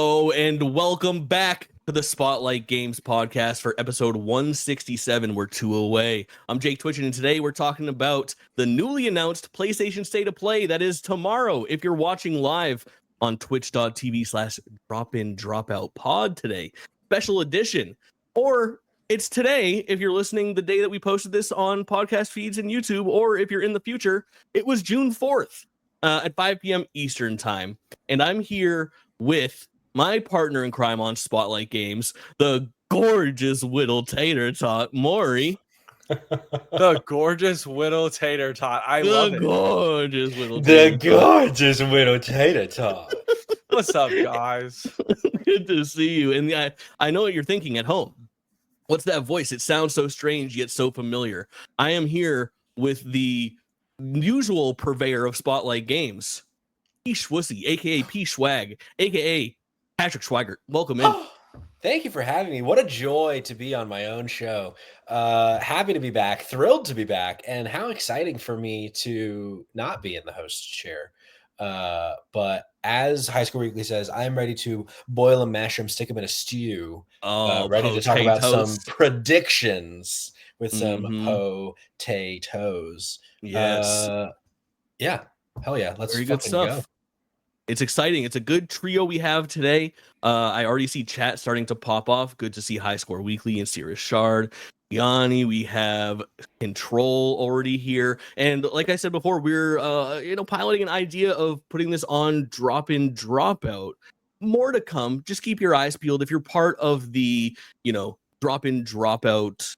Oh, and welcome back to the Spotlight Games podcast for episode 167. We're two away. I'm Jake Twitchin, and today we're talking about the newly announced PlayStation State of Play that is tomorrow. If you're watching live on twitch.tv/dropin-dropout-pod today, special edition. Or it's today if you're listening the day that we posted this on podcast feeds and YouTube, or if you're in the future, it was June 4th at 5 p.m. Eastern time. And I'm here with my partner in crime on Spotlight Games, the gorgeous Whittle Tater Tot, Maury. The gorgeous Whittle Tater Tot. I love it. Gorgeous Whittle The gorgeous Whittle Tater Tot. What's up, guys? Good to see you. And I know what you're thinking at home. What's that voice? It sounds so strange yet so familiar. I am here with the usual purveyor of Spotlight Games, P. Schwussy, aka P. Schwag, aka Patrick Schwaggart. Welcome in. Thank you for having me. What a joy to be on my own show. Happy to be back, thrilled to be back, and how exciting for me to not be in the host chair. But as High School Weekly says, I'm ready to boil and mash them, stick them in a stew. Ready to talk about some predictions with some potatoes. Yes. Yeah. Hell yeah. Let's Very good stuff. go. It's exciting. It's a good trio we have today. I already see chat starting to pop off. Good to see High Score Weekly and Sirius Shard. Yanni, we have Control already here. And like I said before, we're piloting an idea of putting this on drop-in, drop-out. More to come. Just keep your eyes peeled. If you're part of the, drop-in, drop-out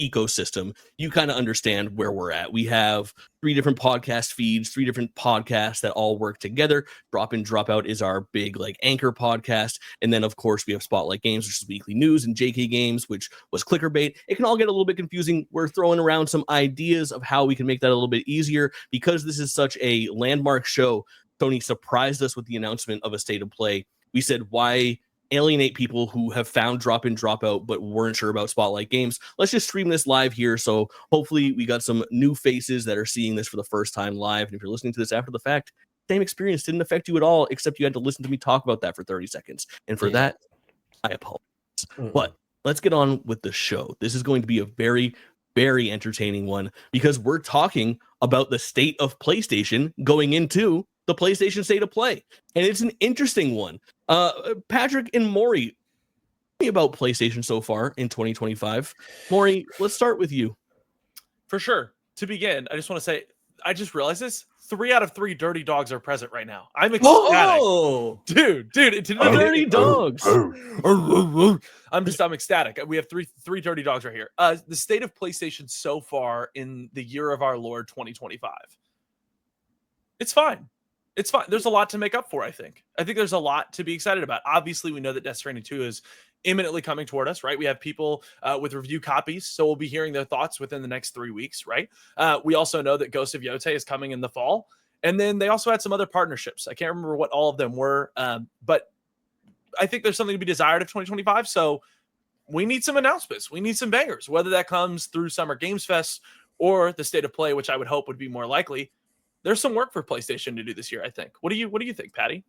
ecosystem, you kind of understand where we're at. We have 3 different podcast feeds, 3 different podcasts that all work together. Drop in, drop out is our big anchor podcast, and then of course we have Spotlight Games, which is weekly news, and JK Games, which was clicker bait. It can all get a little bit confusing. We're throwing around some ideas of how we can make that a little bit easier because this is such a landmark show. Tony surprised us with the announcement of a state of play. We said, why alienate people who have found drop in, drop out, but weren't sure about Spotlight Games? Let's just stream this live here. So hopefully we got some new faces that are seeing this for the first time live. And if you're listening to this after the fact, same experience didn't affect you at all, except you had to listen to me talk about that for 30 seconds. And for that, I apologize. But let's get on with the show. This is going to be a very, very entertaining one because we're talking about the state of PlayStation going into the PlayStation State of Play. And it's an interesting one. Patrick and Maury, tell me about PlayStation so far in 2025. Maury, let's start with you. For sure. To begin, I just want to say, I just realized this. 3 out of 3 dirty dogs are present right now. I'm ecstatic. Oh, dude, it's dirty dogs. I'm ecstatic. We have three dirty dogs right here. The state of PlayStation so far in the year of our Lord 2025. It's fine. It's fine. There's a lot to make up for, I think. I think there's a lot to be excited about. Obviously, we know that Death Stranding 2 is imminently coming toward us, right? We have people with review copies, so we'll be hearing their thoughts within the next 3 weeks, right? We also know that Ghost of Yotei is coming in the fall. And then they also had some other partnerships. I can't remember what all of them were, but I think there's something to be desired of 2025. So we need some announcements. We need some bangers, whether that comes through Summer Games Fest or the State of Play, which I would hope would be more likely. There's some work for PlayStation to do this year, I think. What do you think, Patty?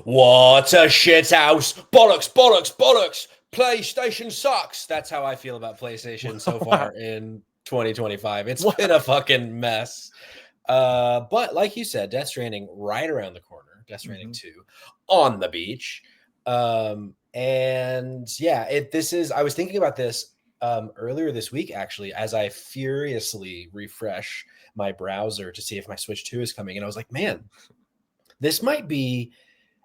What a shit house. Bollocks. PlayStation sucks. That's how I feel about PlayStation so far in 2025. It's been a fucking mess. But like you said, Death Stranding right around the corner. Death Stranding 2 on the beach. And yeah, I was thinking about this earlier this week, actually, as I furiously refresh my browser to see if my Switch 2 is coming. And I was like, man, this might be,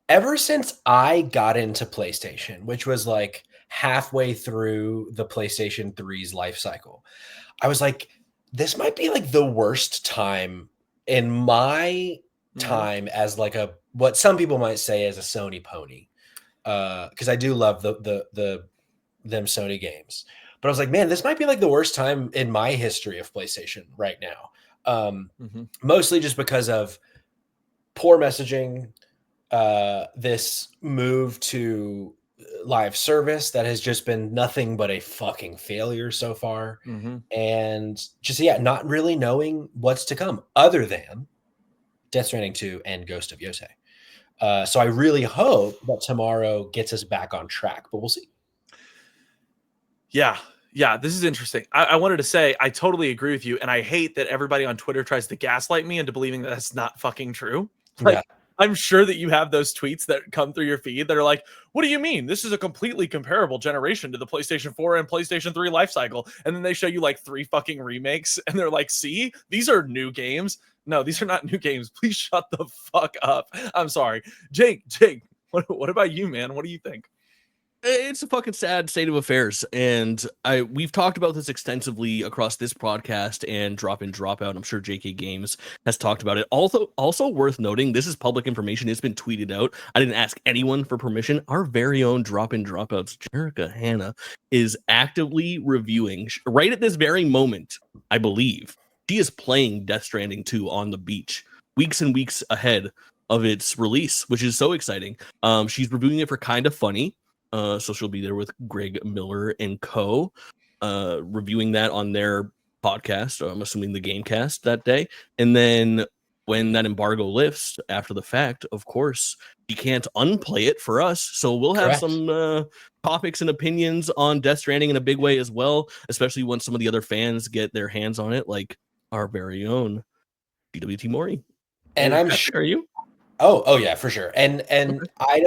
ever since I got into PlayStation, which was like halfway through the PlayStation 3's life cycle, I was like, this might be like the worst time in my time as like what some people might say as a Sony pony. Because I do love them Sony games. But I was like, man, this might be like the worst time in my history of PlayStation right now. Mostly just because of poor messaging, this move to live service that has just been nothing but a fucking failure so far. And just, not really knowing what's to come other than Death Stranding 2 and Ghost of Yotei. So I really hope that tomorrow gets us back on track, but we'll see. Yeah. Yeah, this is interesting. I wanted to say I totally agree with you, and I hate that everybody on Twitter tries to gaslight me into believing that that's not fucking true. Like, Yeah. I'm sure that you have those tweets that come through your feed that are like, "What do you mean? This is a completely comparable generation to the PlayStation 4 and PlayStation 3 life cycle." And then they show you like 3 fucking remakes, and they're like, "See, these are new games." No, these are not new games. Please shut the fuck up. I'm sorry, Jake. What about you, man? What do you think? It's a fucking sad state of affairs, and we've talked about this extensively across this podcast and Drop In Drop Out. I'm sure JK Games has talked about it. Also worth noting, this is public information. It's been tweeted out. I didn't ask anyone for permission. Our very own Drop In Drop Outs, Jerica Hanna, is actively reviewing right at this very moment. I believe she is playing Death Stranding 2 on the beach, weeks and weeks ahead of its release, which is so exciting. She's reviewing it for Kind of Funny. So she'll be there with Greg Miller and co. Reviewing that on their podcast. I'm assuming the Gamecast that day. And then when that embargo lifts after the fact, of course, you can't unplay it for us. So we'll have Correct. some topics and opinions on Death Stranding in a big way as well, especially when some of the other fans get their hands on it, like our very own GWT Mori. And I'm sure Are you? Oh yeah, for sure. And Okay.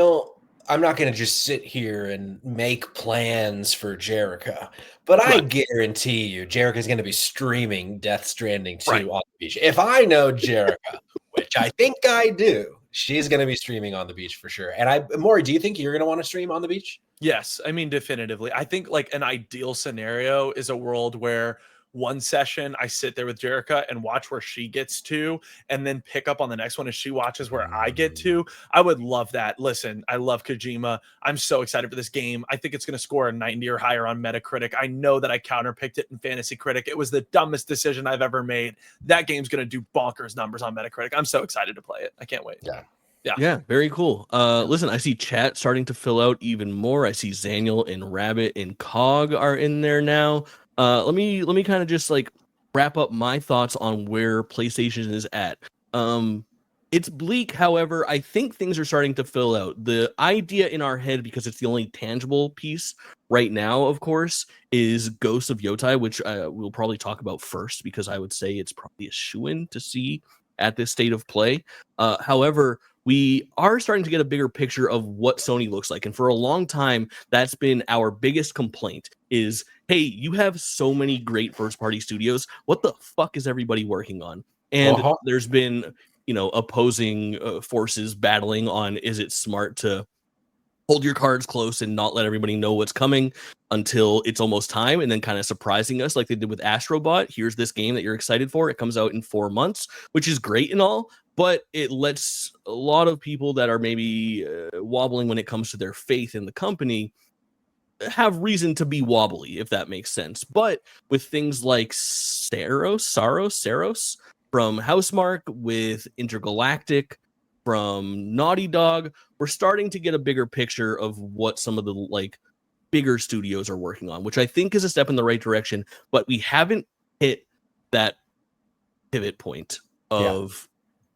I'm not going to just sit here and make plans for Jerica, but I Right. guarantee you Jerica's going to be streaming Death Stranding 2 Right. on the beach. If I know Jerica, which I think I do, she's going to be streaming on the beach for sure. And Maury, do you think you're going to want to stream on the beach? Yes, I mean, definitively. I think like an ideal scenario is a world where one session I sit there with Jerica and watch where she gets to, and then pick up on the next one as she watches where I get to. I would love that. Listen, I love Kojima. I'm so excited for this game. I think it's going to score a 90 or higher on Metacritic. I know that I counterpicked it in Fantasy Critic. It was the dumbest decision I've ever made. That game's going to do bonkers numbers on Metacritic. I'm so excited to play it. I can't wait. Yeah, very cool. Listen, I see chat starting to fill out even more. I see Zaniel and Rabbit and Cog are in there now. Let me kind of just like wrap up my thoughts on where PlayStation is at. It's bleak, however, I think things are starting to fill out. The idea in our head, because it's the only tangible piece right now, of course, is Ghost of Yotai, which we'll probably talk about first, because I would say it's probably a shoo-in to see at this state of play. However, we are starting to get a bigger picture of what Sony looks like. And for a long time, that's been our biggest complaint is, hey, you have so many great first-party studios. What the fuck is everybody working on? And there's been, opposing forces battling on, is it smart to hold your cards close and not let everybody know what's coming until it's almost time, and then kind of surprising us like they did with Astrobot. Here's this game that you're excited for. It comes out in 4 months, which is great and all, but it lets a lot of people that are maybe wobbling when it comes to their faith in the company have reason to be wobbly, if that makes sense. But with things like Saros from Housemarque, with Intergalactic from Naughty Dog, we're starting to get a bigger picture of what some of the like bigger studios are working on, which I think is a step in the right direction, but we haven't hit that pivot point of,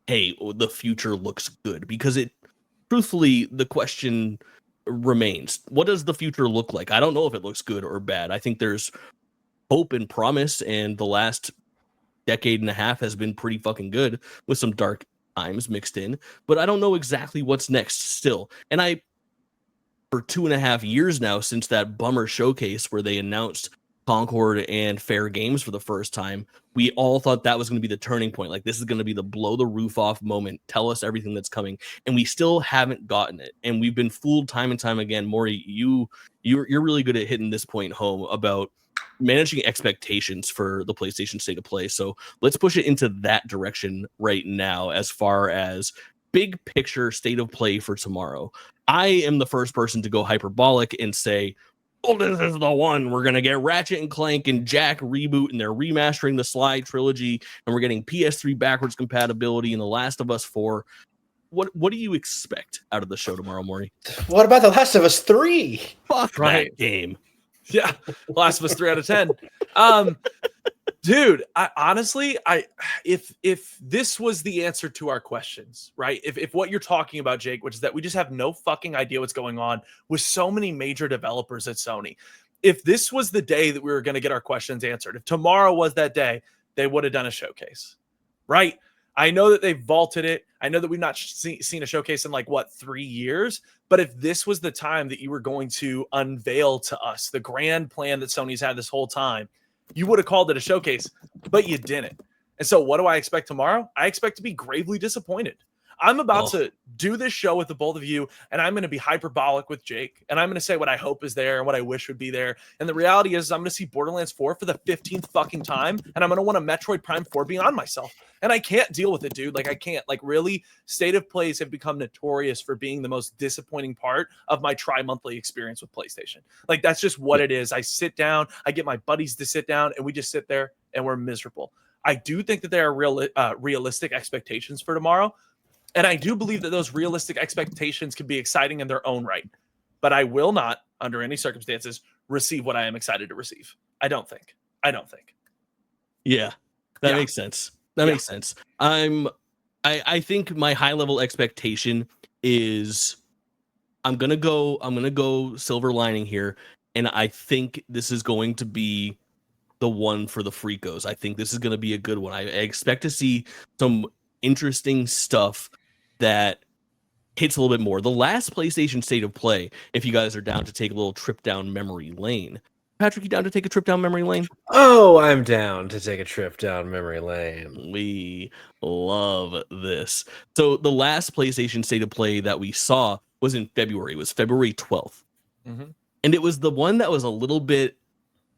hey, the future looks good, because truthfully, the question remains, what does the future look like? I don't know if it looks good or bad. I think there's hope and promise, and the last decade and a half has been pretty fucking good with some dark times mixed in, but I don't know exactly what's next still. And for 2.5 years now, since that bummer showcase where they announced Concord and Fair Games for the first time, we all thought that was going to be the turning point. Like, this is going to be the blow the roof off moment. Tell us everything that's coming. And we still haven't gotten it. And we've been fooled time and time again. Maury, you're really good at hitting this point home about managing expectations for the PlayStation State of Play. So let's push it into that direction right now, as far as big picture state of play for tomorrow. I am the first person to go hyperbolic and say, oh, this is the one. We're going to get Ratchet and Clank and Jack reboot, and they're remastering the Sly trilogy, and we're getting PS3 backwards compatibility and The Last of Us 4. What do you expect out of the show tomorrow, Maury? What about The Last of Us 3? Fuck that game. Yeah, Last of Us 3 out of 10. Dude, I honestly, if this was the answer to our questions, right? If what you're talking about, Jake, which is that we just have no fucking idea what's going on with so many major developers at Sony. If this was the day that we were going to get our questions answered, if tomorrow was that day, they would have done a showcase, right? I know that they vaulted it. I know that we've not seen a showcase in like what, 3 years. But if this was the time that you were going to unveil to us the grand plan that Sony's had this whole time, you would have called it a showcase, but you didn't. And so what do I expect tomorrow? I expect to be gravely disappointed. I'm about to do this show with the both of you, and I'm going to be hyperbolic with Jake, and I'm going to say what I hope is there and what I wish would be there. And the reality is I'm going to see Borderlands 4 for the 15th fucking time, and I'm going to want a Metroid Prime 4 beyond myself. And I can't deal with it, dude. Like, I can't. Like, really, State of Plays have become notorious for being the most disappointing part of my tri-monthly experience with PlayStation. Like, that's just what it is. I sit down, I get my buddies to sit down, and we just sit there, and we're miserable. I do think that there are realistic expectations for tomorrow. And I do believe that those realistic expectations can be exciting in their own right. But I will not, under any circumstances, receive what I am excited to receive. I don't think. Yeah, that makes sense. That makes sense. I think my high level expectation is I'm gonna go silver lining here, and I think this is going to be the one for the Freakos. I think this is gonna be a good one. I expect to see some interesting stuff that hits a little bit more. The last PlayStation State of Play, if you guys are down to take a little trip down memory lane. Patrick, you down to take a trip down memory lane? Oh, I'm down to take a trip down memory lane. We love this. So the last PlayStation State of Play that we saw was in February. It was February 12th. Mm-hmm. And it was the one that was a little bit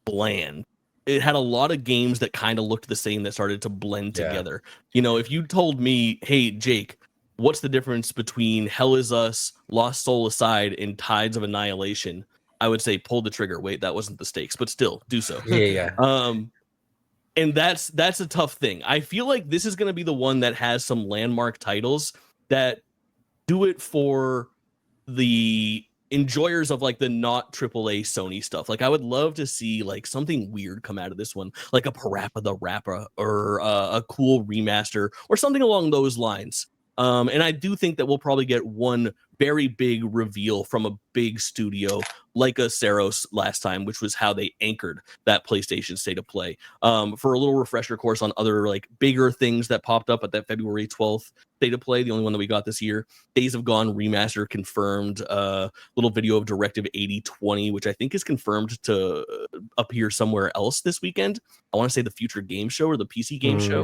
bland. It had a lot of games that kind of looked the same that started to blend together. You know, if you told me, hey, Jake, what's the difference between Hell Is Us, Lost Soul Aside, and Tides of Annihilation? I would say pull the trigger. Wait, that wasn't the stakes, but still do so. Yeah. And that's a tough thing. I feel like this is going to be the one that has some landmark titles that do it for the enjoyers of like the not AAA Sony stuff. Like I would love to see like something weird come out of this one, like a Parappa the Rapper or a cool remaster or something along those lines. And I do think that we'll probably get one very big reveal from a big studio like a Saros last time, which was how they anchored that PlayStation State of Play. For a little refresher course on other like bigger things that popped up at that February 12th State of Play, the only one that we got this year, Days of Gone Remaster confirmed, little video of Directive 8020, which I think is confirmed to appear somewhere else this weekend. I want to say the Future Game Show or the PC Game Show.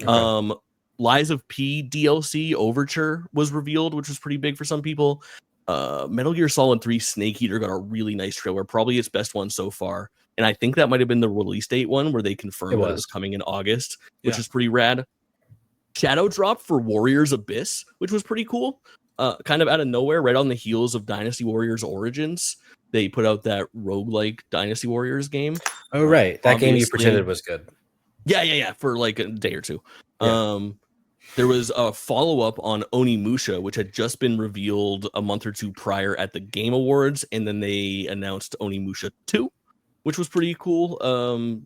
Okay. Lies of P DLC Overture was revealed, which was pretty big for some people. Metal Gear Solid 3 Snake Eater got a really nice trailer, probably its best one so far. And I think that might have been the release date one where they confirmed that it was coming in August, which is pretty rad. Shadow Drop for Warriors Abyss, which was pretty cool. Kind of out of nowhere, right on the heels of Dynasty Warriors Origins. They put out that roguelike Dynasty Warriors game. Oh, right. That game you pretended was good. Yeah. For like a day or two. Yeah. There was a follow-up on Onimusha, which had just been revealed a month or two prior at the Game Awards, and then they announced Onimusha 2, which was pretty cool.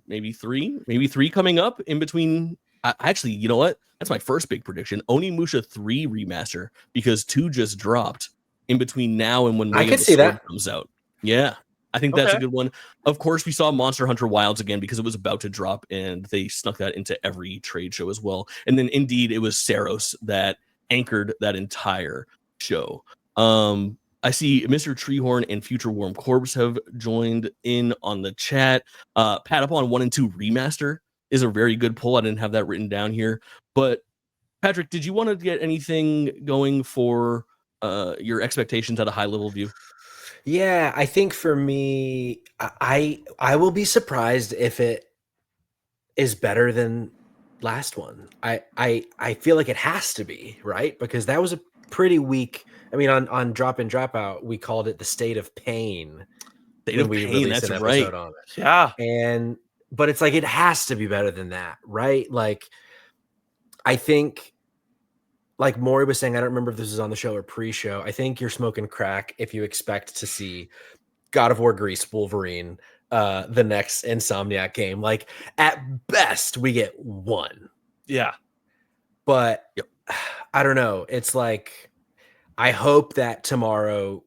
Maybe three coming up in between. Actually, you know what? That's my first big prediction. Onimusha 3 remaster, because 2 just dropped in between now and when I could see that comes out. Yeah. I think that's a good one. Of course, we saw Monster Hunter Wilds again because it was about to drop, and they snuck that into every trade show as well. And then, indeed, it was Saros that anchored that entire show. I see Mr. Treehorn and Future Warm Corpse have joined in on the chat. Patapon 1 and 2 Remaster is a very good pull. I didn't have that written down here. But, Patrick, did you want to get anything going for your expectations at a high-level view? Yeah, I think for me, I will be surprised if it is better than last one. I feel like it has to be, right? Because that was a pretty weak. I mean, on Drop In Drop Out, we called it the State of Pain. State of Pain, that's right. On it. Yeah. But it's like it has to be better than that, right? Like, I think. Like Maury was saying, I don't remember if this was on the show or pre-show. I think you're smoking crack if you expect to see God of War Grease Wolverine the next Insomniac game. Like at best we get one. Yeah. But I don't know. It's like I hope that tomorrow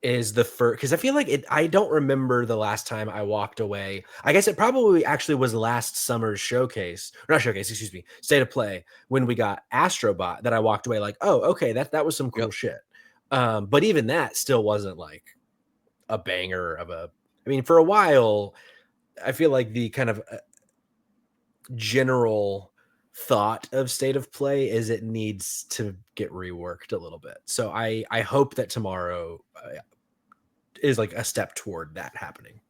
is the first, because I feel like I don't remember the last time I walked away. I guess it probably actually was last summer's State of Play, when we got Astrobot, that I walked away like, oh, okay, that was some cool shit. But even that still wasn't like a banger of a. I mean, for a while, I feel like the kind of general thought of State of Play is it needs to get reworked a little bit. So I hope that tomorrow is like a step toward that happening.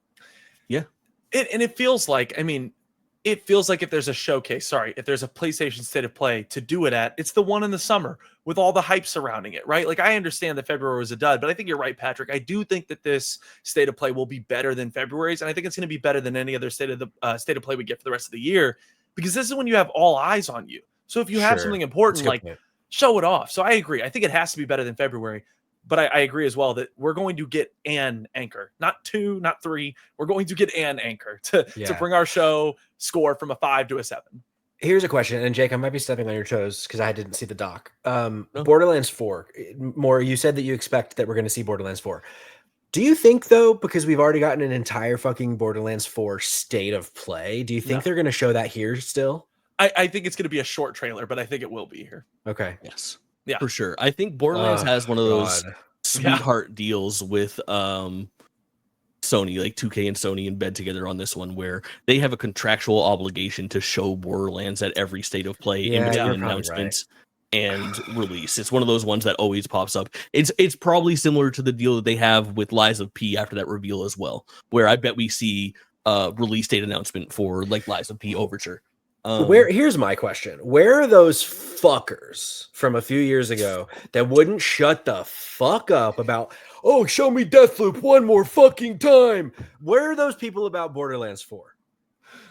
Yeah. It feels like, if there's a showcase, if there's a PlayStation State of Play to do it at, it's the one in the summer with all the hype surrounding it, right? Like, I understand that February was a dud, but I think you're right, Patrick. I do think that this State of Play will be better than February's, and I think it's going to be better than any other State of Play we get for the rest of the year, because this is when you have all eyes on you. So if you have something important, like, show it off. So I agree. I think it has to be better than February. But I agree as well that we're going to get an anchor, not 2, not 3. We're going to get an anchor to bring our show score from a 5 to a 7. Here's a question, and Jake, I might be stepping on your toes because I didn't see the doc. Borderlands 4. More, you said that you expect that we're going to see Borderlands 4. Do you think, though, because we've already gotten an entire fucking Borderlands 4 State of Play, do you think they're going to show that here still? I think it's going to be a short trailer, but I think it will be here. Okay. Yes. Yeah, for sure. I think Borderlands has one of those sweetheart deals with Sony, like 2K and Sony in bed together on this one, where they have a contractual obligation to show Borderlands at every State of Play in between announcements and release. It's one of those ones that always pops up. It's probably similar to the deal that they have with Lies of P after that reveal as well, where I bet we see a release date announcement for like Lies of P Overture. Here's my question. Where are those fuckers from a few years ago that wouldn't shut the fuck up about, oh, show me Deathloop one more fucking time? Where are those people about Borderlands 4?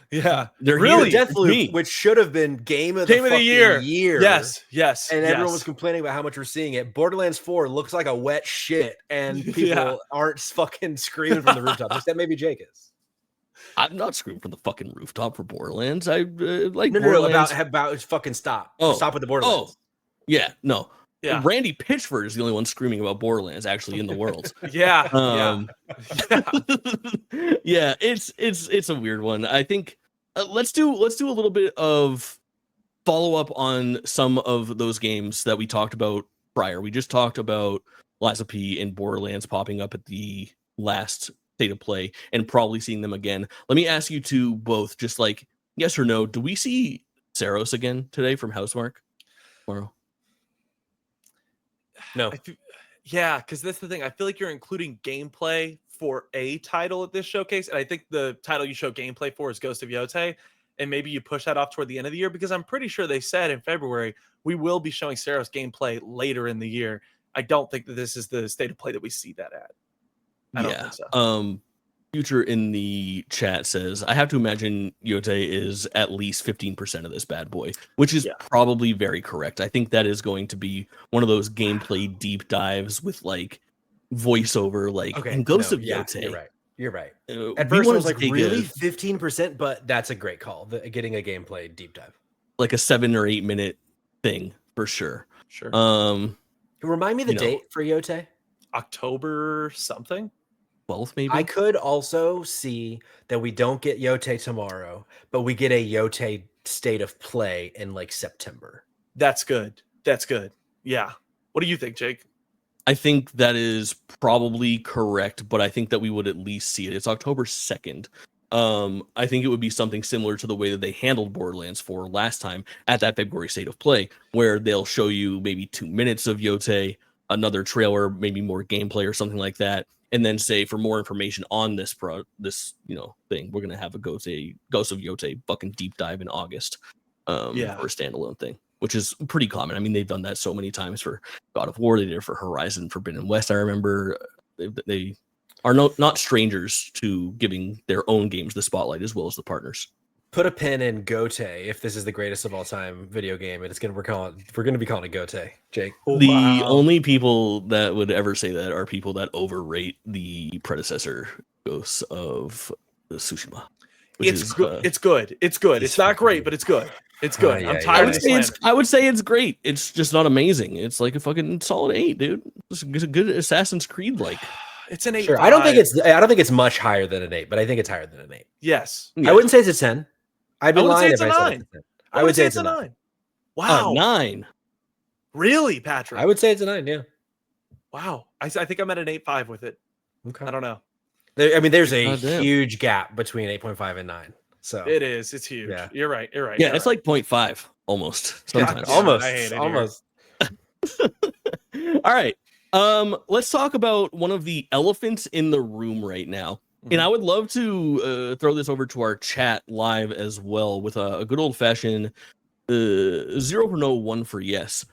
Yeah, they're really Deathloop, which should have been game of the year. Yes. And everyone was complaining about how much we're seeing it. Borderlands 4 looks like a wet shit, and people aren't fucking screaming from the rooftops. Except maybe Jake is. I'm not screaming from the fucking rooftop for Borderlands. I like Borderlands. About fucking stop. Stop with the Borderlands. No. Randy Pitchford is the only one screaming about Borderlands actually in the world. Yeah. It's a weird one. I think let's do a little bit of follow up on some of those games that we talked about prior. We just talked about Lies of P and Borderlands popping up at the last State of Play and probably seeing them again. Let me ask you two both, just like yes or no, do we see Saros again today from Housemarque tomorrow? No. Because that's the thing. I feel like you're including gameplay for a title at this showcase, and I think the title you show gameplay for is Ghost of Yotei, and maybe you push that off toward the end of the year, because I'm pretty sure they said in February we will be showing Saros gameplay later in the year. I don't think that this is the State of Play that we see that at. I don't think so. Future in the chat says, I have to imagine Yotei is at least 15% of this bad boy, which is probably very correct. I think that is going to be one of those gameplay deep dives with like voiceover, like and Ghost of Yotei. You're right. At first I was like, really 15%, but that's a great call. Getting a gameplay deep dive. Like a 7 or 8 minute thing for sure. Sure. Remind me the date for Yotei. October something. 12th, maybe. I could also see that we don't get Yotei tomorrow, but we get a Yotei State of Play in like September. That's good. Yeah. What do you think, Jake? I think that is probably correct, but I think that we would at least see it. It's October 2nd. I think it would be something similar to the way that they handled Borderlands 4 last time at that February State of Play, where they'll show you maybe 2 minutes of Yotei, another trailer, maybe more gameplay or something like that, and then say for more information on this thing, we're gonna have a Ghost of Yotei fucking deep dive in August, for a standalone thing, which is pretty common. I mean, they've done that so many times for God of War. They did it for Horizon Forbidden West. I remember they are not strangers to giving their own games the spotlight as well as the partners. Put a pin in Gotei if this is the greatest of all time video game, and we're gonna be calling it Gotei, Jake. The only people that would ever say that are people that overrate the predecessor Ghosts of Tsushima. It's good. It's good. It's good. It's not great, but it's good. It's good. I'm tired of this. I would say it's great. It's just not amazing. It's like a fucking solid 8, dude. It's a good Assassin's Creed like. It's an 8. Sure. I don't think it's much higher than an 8, but I think it's higher than an 8. Yes. I wouldn't say it's a 10. I'd be lying if I said it's a 10. I would say it's a 9. Wow. 9. Really, Patrick? I would say it's a 9, yeah. Wow. I think I'm at an 8.5 with it. Okay. I don't know. There's a huge gap between 8.5 and 9. So it is. It's huge. Yeah. You're right. Yeah, it's like 0.5 almost. Sometimes. Almost. I hate it almost. All right. Let's talk about one of the elephants in the room right now. And I would love to throw this over to our chat live as well with a good old fashioned 0 for no, 1 for yes.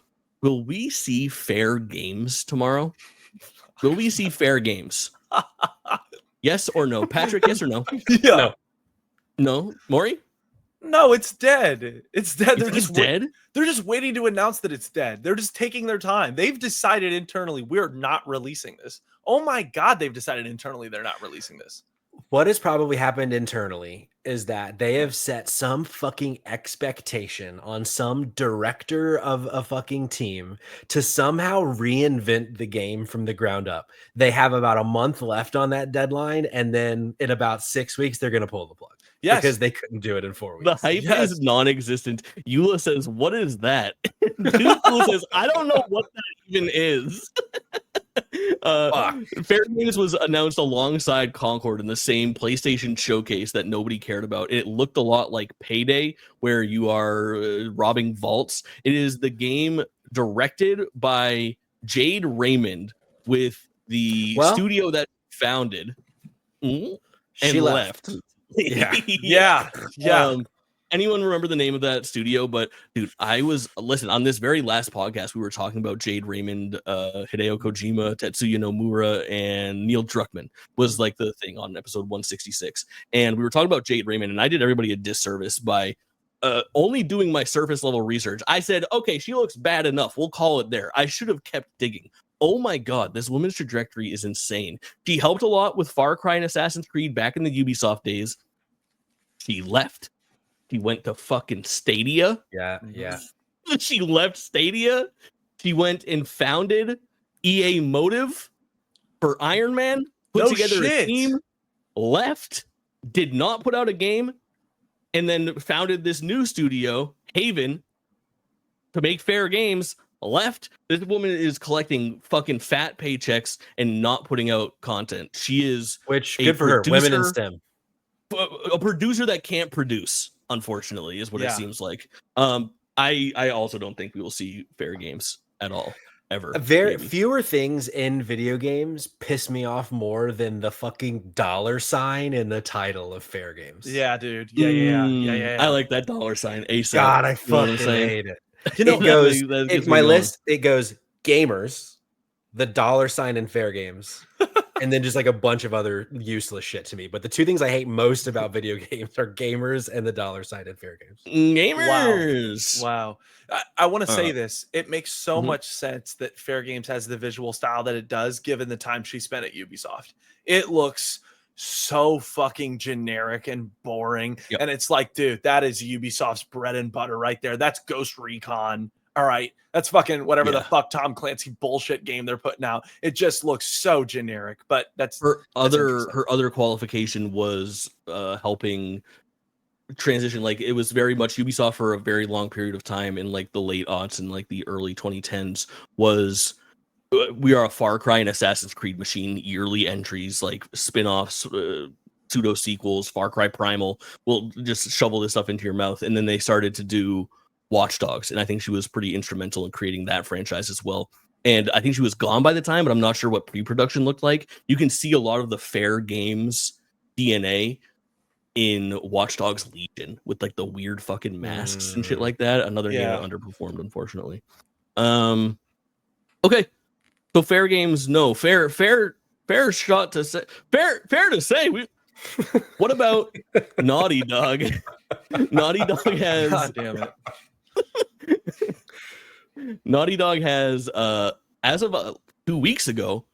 Will we see fair games tomorrow? Will we see fair games? Yes or no? Patrick, yes or no? Yeah. No. Maury? No, it's dead. It's dead. They're just dead? They're just waiting to announce that it's dead. They're just taking their time. They've decided internally we're not releasing this. Oh my God, they've decided internally they're not releasing this. What has probably happened internally is that they have set some fucking expectation on some director of a fucking team to somehow reinvent the game from the ground up. They have about a month left on that deadline, and then in about 6 weeks, they're going to pull the plug. Yes. Because they couldn't do it in 4 weeks. The hype is non-existent. Eula says, "What is that?" Eula says, "I don't know what that even is." Fair Games was announced alongside Concord in the same PlayStation showcase that nobody cared about. It looked a lot like Payday, where you are robbing vaults. It is the game directed by Jade Raymond with the studio that founded and she left. Yeah. Anyone remember the name of that studio? But dude, on this very last podcast, we were talking about Jade Raymond, Hideo Kojima, Tetsuya Nomura, and Neil Druckmann was like the thing on episode 166. And we were talking about Jade Raymond, and I did everybody a disservice by only doing my surface level research. I said, okay, she looks bad enough. We'll call it there. I should have kept digging. Oh my God, this woman's trajectory is insane. She helped a lot with Far Cry and Assassin's Creed back in the Ubisoft days. She left. She went to fucking Stadia. Yeah. She left Stadia. She went and founded EA Motive for Iron Man. Put together a team. Left. Did not put out a game. And then founded this new studio, Haven, to make fair games. Left. This woman is collecting fucking fat paychecks and not putting out content. She is good for her. Women in STEM. A producer that can't produce, unfortunately, is what it seems like. I also don't think we will see fair games at all, ever. Fewer things in video games piss me off more than the fucking $sign in the title of fair games. Yeah, dude. Yeah. I like that $sign. ASAP. God, I fucking hate it. You know, it's my list. It goes gamers, the $sign in fair games, and then just like a bunch of other useless shit to me. But the two things I hate most about video games are gamers and the $sign in fair games. Gamers. Wow. I want to say this. It makes so much sense that Fair Games has the visual style that it does, given the time she spent at Ubisoft. It looks so fucking generic and boring. Yep. And it's like, dude, that is Ubisoft's bread and butter right there. That's Ghost Recon. All right. That's fucking whatever the fuck Tom Clancy bullshit game they're putting out. It just looks so generic, but that's her other qualification was helping transition. Like, it was very much Ubisoft for a very long period of time in like the late aughts and like the early 2010s was we are a Far Cry and Assassin's Creed machine. Yearly entries, like spin-offs, pseudo sequels, Far Cry Primal. We'll just shovel this stuff into your mouth. And then they started to do Watch Dogs, and I think she was pretty instrumental in creating that franchise as well. And I think she was gone by the time, but I'm not sure what pre-production looked like. You can see a lot of the Fair Games DNA in Watch Dogs Legion with like the weird fucking masks and shit like that. Another game that underperformed, unfortunately. Okay. So Fair Games, no. Fair shot to say. Fair to say. What about Naughty Dog? Naughty Dog has. God damn it. Naughty Dog has, as of 2 weeks ago,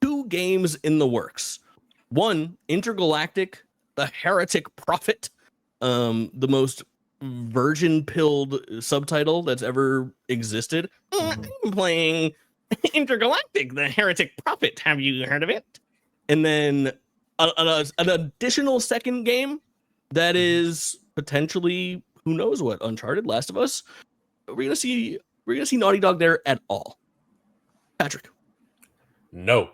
2 games in the works. One, Intergalactic, the Heretic Prophet, the most virgin-pilled subtitle that's ever existed. I'm playing Intergalactic, the Heretic Prophet. Have you heard of it? And then an additional second game that is potentially, who knows what, Uncharted, Last of Us. We're gonna see Naughty Dog there at all. Patrick. No.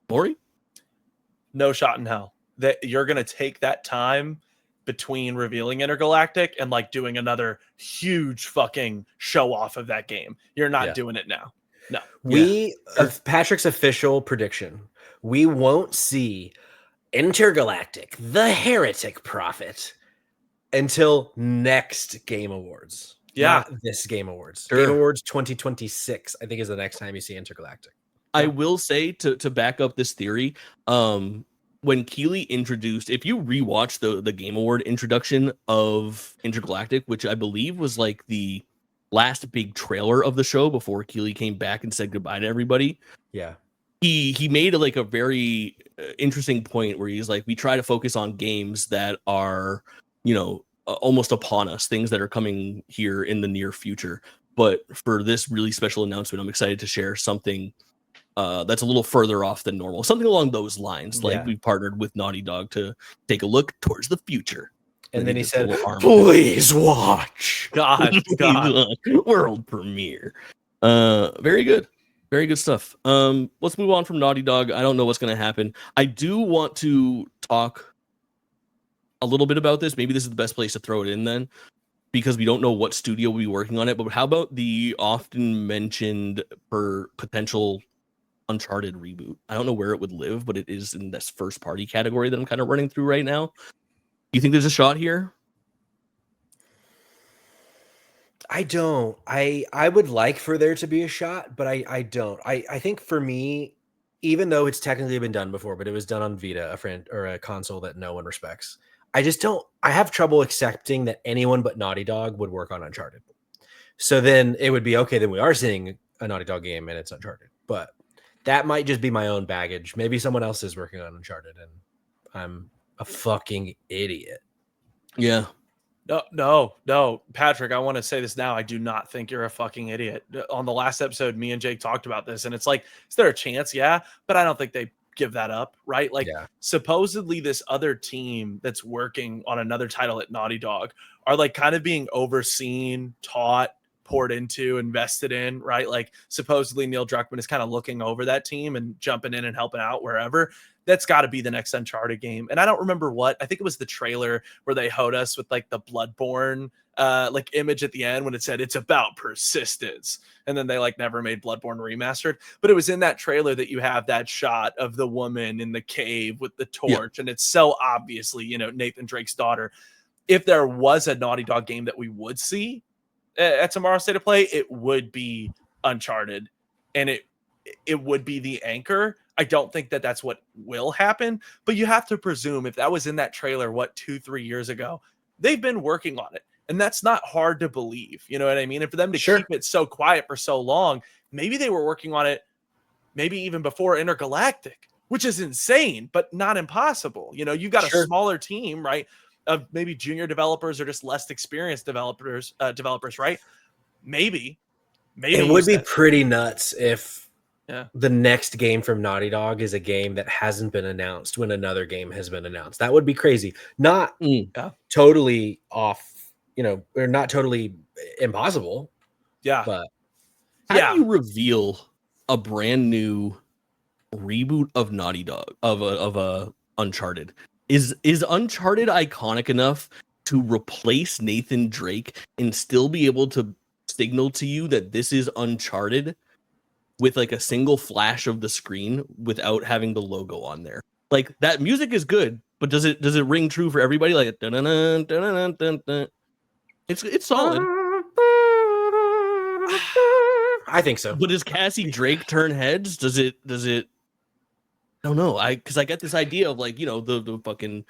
Maury? No shot in hell that you're going to take that time between revealing Intergalactic and like doing another huge fucking show off of that game. You're not doing it now. No. Patrick's official prediction, we won't see Intergalactic, the Heretic Prophet, until next Game Awards. Yeah. Not this Game Awards. Sure. Game Awards 2026, I think, is the next time you see Intergalactic. I will say, to back up this theory, when Keeley introduced, if you rewatch the Game Award introduction of Intergalactic, which I believe was like the last big trailer of the show before Keeley came back and said goodbye to everybody. Yeah. He made like a very interesting point where he's like, we try to focus on games that are, almost upon us, things that are coming here in the near future. But for this really special announcement, I'm excited to share something that's a little further off than normal. Something along those lines. Like we've partnered with Naughty Dog to take a look towards the future. And then he said, please watch. God. World premiere. Very good. Very good stuff. Let's move on from Naughty Dog. I don't know what's going to happen. I do want to talk a little bit about this. Maybe this is the best place to throw it in then, because we don't know what studio will be working on it. But how about the often mentioned for potential Uncharted reboot? I don't know where it would live, but it is in this first party category that I'm kind of running through right now. You think there's a shot here? I don't. I would like for there to be a shot, but I don't. I think for me, even though it's technically been done before, but it was done on Vita, a console that no one respects. I just don't. I have trouble accepting that anyone but Naughty Dog would work on Uncharted. So then it would be okay. Then we are seeing a Naughty Dog game and it's Uncharted, but that might just be my own baggage. Maybe someone else is working on Uncharted and I'm a fucking idiot. Yeah. No, Patrick, I want to say this now. I do not think you're a fucking idiot. On the last episode, me and Jake talked about this, and it's like, is there a chance? Yeah, but I don't think they give that up, right? Like, supposedly this other team that's working on another title at Naughty Dog are like kind of being overseen, taught, poured into, invested in, right? Like, supposedly Neil Druckmann is kind of looking over that team and jumping in and helping out wherever. That's got to be the next Uncharted game. And I don't remember what. I think it was the trailer where they hoed us with like the Bloodborne like image at the end when it said it's about persistence. And then they like never made Bloodborne remastered. But it was in that trailer that you have that shot of the woman in the cave with the torch. And it's so obviously, Nathan Drake's daughter. If there was a Naughty Dog game that we would see at Tomorrow's State of Play, it would be Uncharted. And it would be the anchor. I don't think that that's what will happen, but you have to presume if that was in that trailer, 2-3 years ago, they've been working on it. And that's not hard to believe. You know what I mean? And for them to keep it so quiet for so long, maybe they were working on it maybe even before Intergalactic, which is insane, but not impossible. You've got a smaller team, right? Of maybe junior developers or just less experienced developers, right? Maybe it would be pretty nuts if the next game from Naughty Dog is a game that hasn't been announced when another game has been announced. That would be crazy. Not totally off, or not totally impossible. Yeah. But how do you reveal a brand new reboot of Naughty Dog of a Uncharted? Is Uncharted iconic enough to replace Nathan Drake and still be able to signal to you that this is Uncharted with like a single flash of the screen without having the logo on there? Like, that music is good, but does it ring true for everybody? Like, dun-dun-dun, dun-dun-dun, dun-dun. It's solid. I think so. But does Cassie Drake turn heads? Does it? I don't know. Because I get this idea of like, the fucking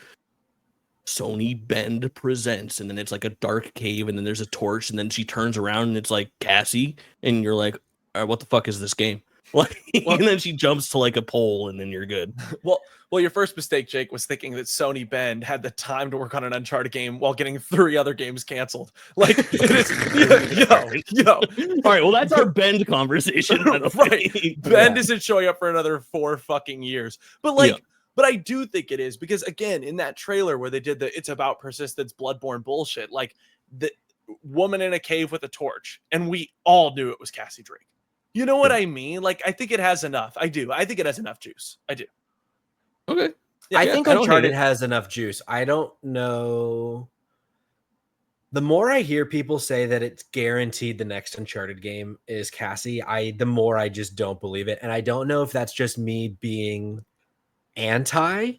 Sony Bend presents, and then it's like a dark cave, and then there's a torch, and then she turns around and it's like Cassie, and you're like, all right, what the fuck is this game? Like, Well- and then she jumps to like a pole, and then you're good. Well, your first mistake, Jake, was thinking that Sony Bend had the time to work on an Uncharted game while getting 3 other games canceled. Like, it is, yo. All right, well, that's our Bend conversation. Right. Bend isn't showing up for another 4 fucking years. But like, Yeah. but I do think it is, because again, in that trailer where they did the "it's about persistence" Bloodborne bullshit, like the woman in a cave with a torch, and we all knew it was Cassie Drake. You know what I mean? Like, I think it has enough. I do. I think it has enough juice. I do. Okay. I think don't hate Uncharted it. has enough juice. I don't know. The more I hear people say that it's guaranteed the next Uncharted game is Cassie, the more I just don't believe it. And I don't know if that's just me being anti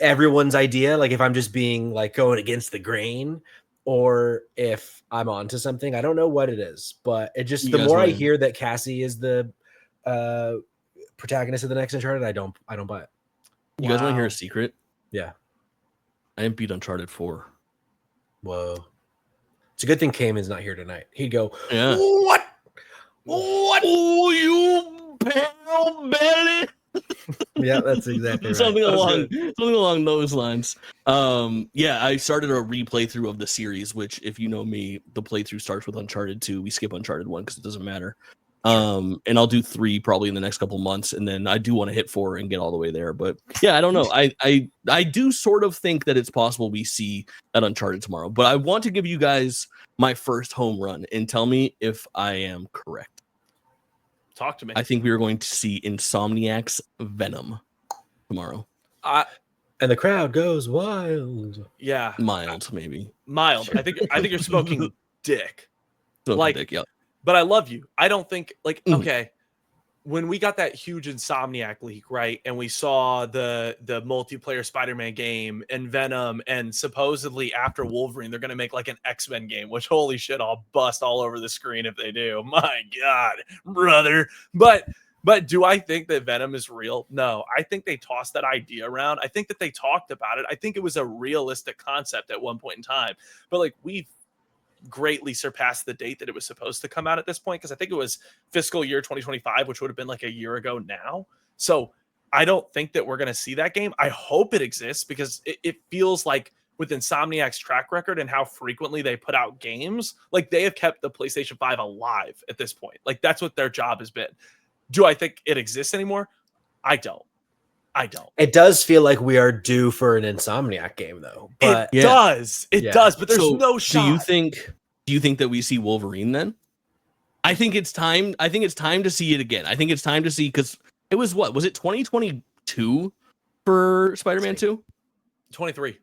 everyone's idea, like if I'm just being like going against the grain, or if I'm onto something. I don't know what it is, but it just, You the guys more I wanna- hear that Cassie is the protagonist of the next Uncharted, I don't buy it. You guys want to hear Wow. a secret? Yeah. I didn't beat Uncharted 4. Whoa. It's a good thing Cayman's not here tonight. He'd go, Yeah. What? Oh, you pale belly. Yeah, that's exactly right. something That was along those lines. Yeah, I started a replay through of the series, which, if you know me, the playthrough starts with Uncharted 2. We skip Uncharted 1 because it doesn't matter. And I'll do 3 probably in the next couple months, and then I do want to hit 4 and get all the way there. But yeah, I don't know. I do sort of think that it's possible we see that Uncharted tomorrow. But I want to give you guys my first home run and tell me if I am correct. Talk to me. I think we are going to see Insomniac's Venom tomorrow. And the crowd goes wild. Yeah. Mild, maybe. Mild. I think you're smoking dick. So Like, dick, yeah. But I love you. I don't think, like, Mhm. okay, when we got that huge Insomniac leak, right, and we saw the multiplayer Spider-Man game and Venom, and supposedly after Wolverine they're going to make like an X-Men game, which, holy shit, I'll bust all over the screen if they do. My god, brother. But do I think that Venom is real? No. I think they tossed that idea around. I think that they talked about it. I think it was a realistic concept at one point in time. But like, we've greatly surpassed the date that it was supposed to come out at this point, because I think it was fiscal year 2025, which would have been like a year ago now. So I don't think that we're going to see that game. I hope it exists, because it feels like with Insomniac's track record and how frequently they put out games, like they have kept the PlayStation 5 alive at this point. Like that's what their job has been. Do I think it exists anymore? I don't. It does feel like we are due for an Insomniac game, though. But It does. It does, but there's So, no shot. Do you think that we see Wolverine then? I think it's time. I think it's time to see it again. I think it's time to see, because it was, what was it, 2022 for Spider-Man 2? 23.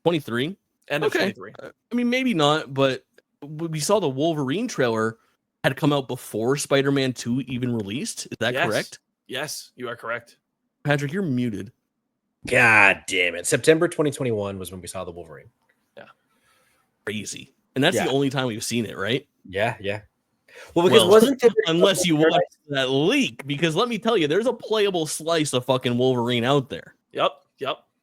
23? End of Okay. 23. I mean, maybe not, but we saw the Wolverine trailer had come out before Spider-Man 2 even released. Is that Yes. correct? Yes, you are correct. Patrick, you're muted. God damn it. September 2021 was when we saw the Wolverine. Crazy. And that's Yeah. the only time we've seen it, right? Yeah. Well, because Well, wasn't there unless you watch that leak, because let me tell you, there's a playable slice of fucking Wolverine out there. Yep.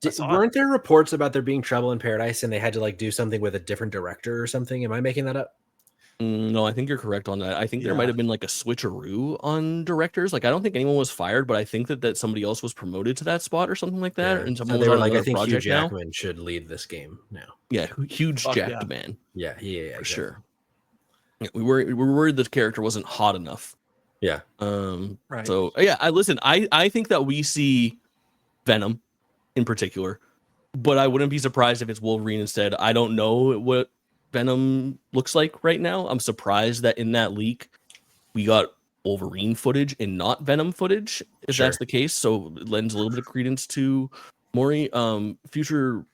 I saw it. weren't there reports about there being trouble in paradise and they had to like do something with a different director or something? Am I making that up? No, I think you're correct on that. I think there Yeah. might have been like a switcheroo on directors. Like, I don't think anyone was fired, but I think that somebody else was promoted to that spot or something like that. Yeah. And So someone they was were on like, I another think Hugh project now. Jackman should lead this game now. Yeah, huge Fuck jacked yeah. man Yeah, for exactly. sure. Yeah, we were worried the character wasn't hot enough. Yeah. Right. So yeah, I think that we see Venom in particular, but I wouldn't be surprised if it's Wolverine instead. I don't know what Venom looks like right now. I'm surprised that in that leak we got Wolverine footage and not Venom footage, if Sure. that's the case. So it lends a little bit of credence to Maury. Future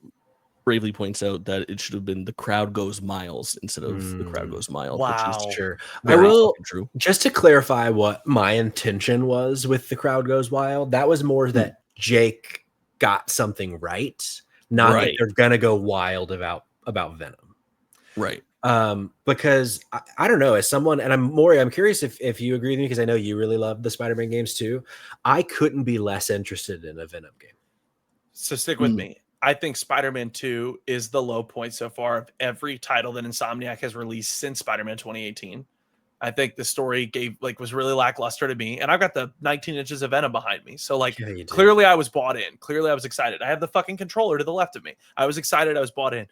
bravely points out that it should have been The Crowd Goes Miles instead of The Crowd Goes Mild. Wow. Which is Sure. I very will fucking true. just to clarify what my intention was with The Crowd Goes Wild. That was more that Jake got something right, not that Right. they're gonna go wild about Venom. Right. Because I don't know, as someone, and I'm curious if you agree with me, because I know you really love the Spider-Man games too. I couldn't be less interested in a Venom game. So stick with me. I think Spider-Man 2 is the low point so far of every title that Insomniac has released since Spider-Man 2018. I think the story was really lackluster to me, and I've got the 19 inches of Venom behind me. So like Yeah, you do. clearly I was bought in. Clearly I was excited. I have the fucking controller to the left of me. I was excited. I was bought in.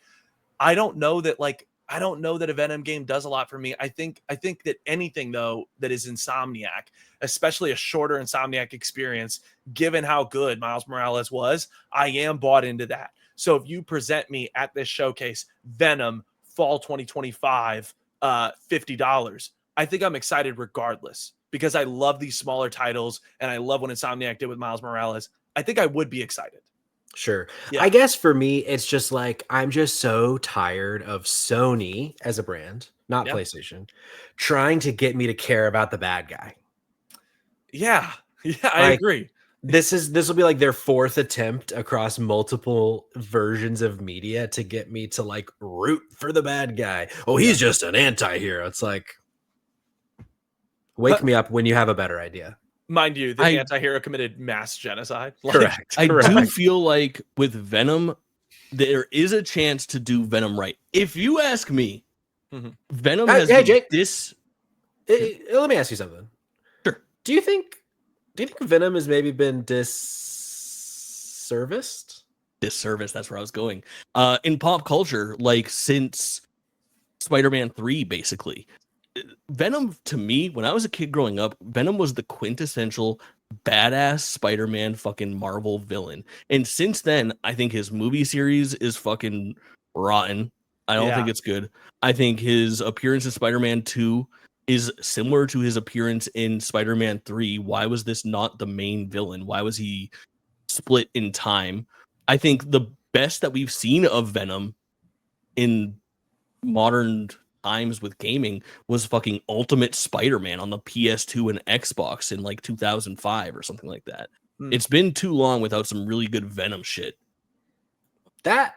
I don't know that a Venom game does a lot for me. I think that anything though that is Insomniac, especially a shorter Insomniac experience, given how good Miles Morales was, I am bought into that. So if you present me at this showcase Venom fall 2025, $50, I think I'm excited regardless because I love these smaller titles and I love what Insomniac did with Miles Morales. I think I would be excited. Sure. Yeah. I guess for me, it's just like I'm just so tired of Sony as a brand, not PlayStation, trying to get me to care about the bad guy. Yeah. Yeah, I agree. This will be like their fourth attempt across multiple versions of media to get me to like root for the bad guy. Oh, he's just an anti-hero. It's like, wake me up when you have a better idea. Mind you, the anti-hero committed mass genocide. Correct. I do feel like with Venom, there is a chance to do Venom right. If you ask me, Venom has Jake, this. Let me ask you something. Sure. Do you think Venom has maybe been disserviced? Disservice, that's where I was going. In pop culture, like since Spider-Man 3, basically. Venom, to me, when I was a kid growing up, Venom was the quintessential badass Spider-Man fucking Marvel villain. And since then, I think his movie series is fucking rotten. I don't think it's good. I think his appearance in Spider-Man 2 is similar to his appearance in Spider-Man 3. Why was this not the main villain? Why was he split in time? I think the best that we've seen of Venom in modern times with gaming was fucking Ultimate Spider-Man on the PS2 and Xbox in like 2005 or something like that. It's been too long without some really good Venom shit. That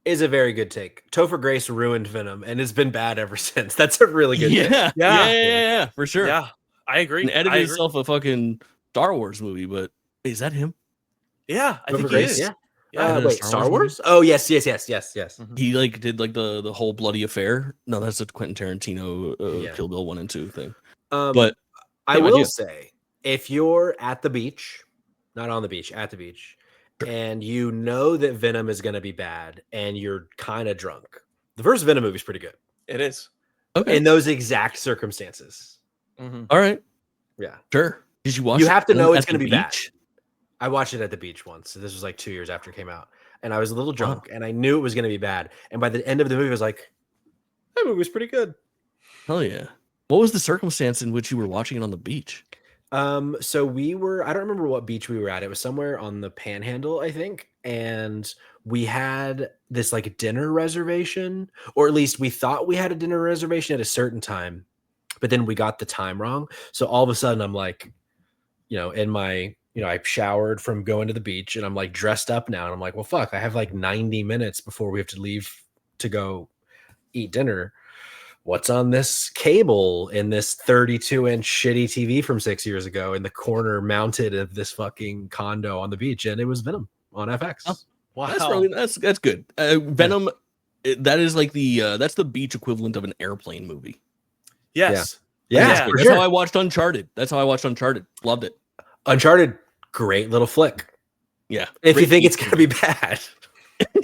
is a very good take. Topher Grace ruined Venom and it's been bad ever since. That's a really good take. Yeah, for sure. Yeah, I agree. And edited himself a fucking Star Wars movie, but is that him? Yeah, I think Topher Grace, he is. Wait, Star Wars? Oh, yes. He like did like the whole bloody affair. No, that's a Quentin Tarantino Kill Bill 1 and 2 thing. But I will say, if you're at the beach, not on the beach, at the beach, and you know that Venom is going to be bad and you're kind of drunk, the first Venom movie is pretty good. It is. Okay. In those exact circumstances. All right. Yeah. Sure. Did you watch You have to know it's going to be bad. beach? I watched it at the beach once. So this was like 2 years after it came out. And I was a little drunk and I knew it was going to be bad. And by the end of the movie, I was like, that movie was pretty good. Hell yeah. What was the circumstance in which you were watching it on the beach? So we were, I don't remember what beach we were at. It was somewhere on the Panhandle, I think. And we had this like dinner reservation, or at least we thought we had a dinner reservation at a certain time, but then we got the time wrong. So all of a sudden I'm like, I showered from going to the beach and I'm like dressed up now. And I'm like, well, fuck, I have like 90 minutes before we have to leave to go eat dinner. What's on this cable in this 32-inch shitty TV from 6 years ago in the corner mounted of this fucking condo on the beach? And it was Venom on FX. Oh, wow. That's good. Venom, that is like that's the beach equivalent of an airplane movie. Yes. Yeah. That's how I watched Uncharted. Loved it. Uncharted, great little flick. Yeah. If you think it's going to be bad.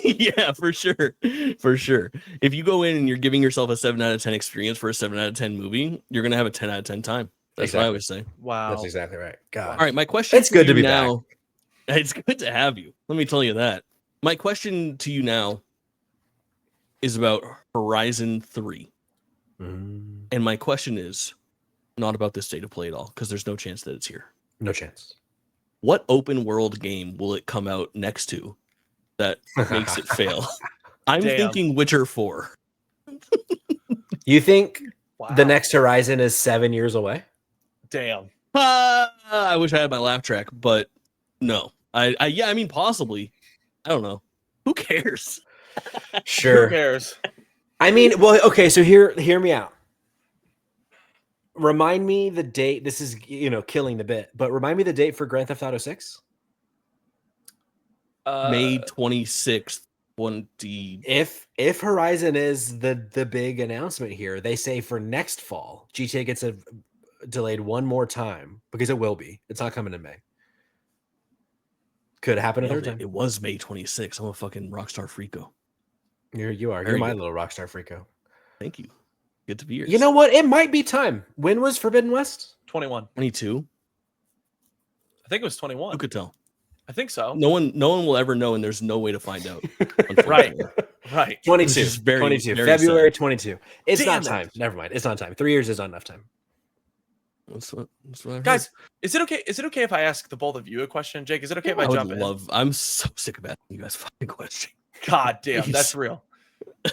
Yeah, for sure. For sure. If you go in and you're giving yourself a 7 out of 10 experience for a 7 out of 10 movie, you're going to have a 10 out of 10 time. That's what I always say. Wow. That's exactly right. God. All right. My question It's good to be now. Back. It's good to have you. Let me tell you that. My question to you now is about Horizon 3. And my question is not about this state of play at all, because there's no chance that it's here. No chance. What open world game will it come out next to that makes it fail? I'm thinking Witcher 4. You think the next Horizon is 7 years away? Damn. I wish I had my laugh track, but no. I mean, possibly. I don't know. Who cares? Sure. Who cares? I mean, well, okay, so hear me out. Remind me the date. This is, killing the bit, but remind me the date for Grand Theft Auto 6. May 26th, 20. If Horizon is the big announcement here, they say for next fall, GTA gets delayed one more time because it will be. It's not coming in May. Could happen a third time. It was May 26th. I'm a fucking Rockstar Freako. You are. You're my little Rockstar Freako. Thank you. Good to be here. You know what? It might be time. When was Forbidden West? 21. 22. I think it was 21. Who could tell? I think so. No one will ever know, and there's no way to find out. Right. 22. is very, 22. very February sad. 22. It's Damn not it. time. Never mind. It's not time. 3 years is not enough time. That's what I heard. Guys, is it okay if I ask the both of you a question? Jake, is it okay if I jump in? I'm so sick of asking you guys fucking questions. God damn, Please. that's real.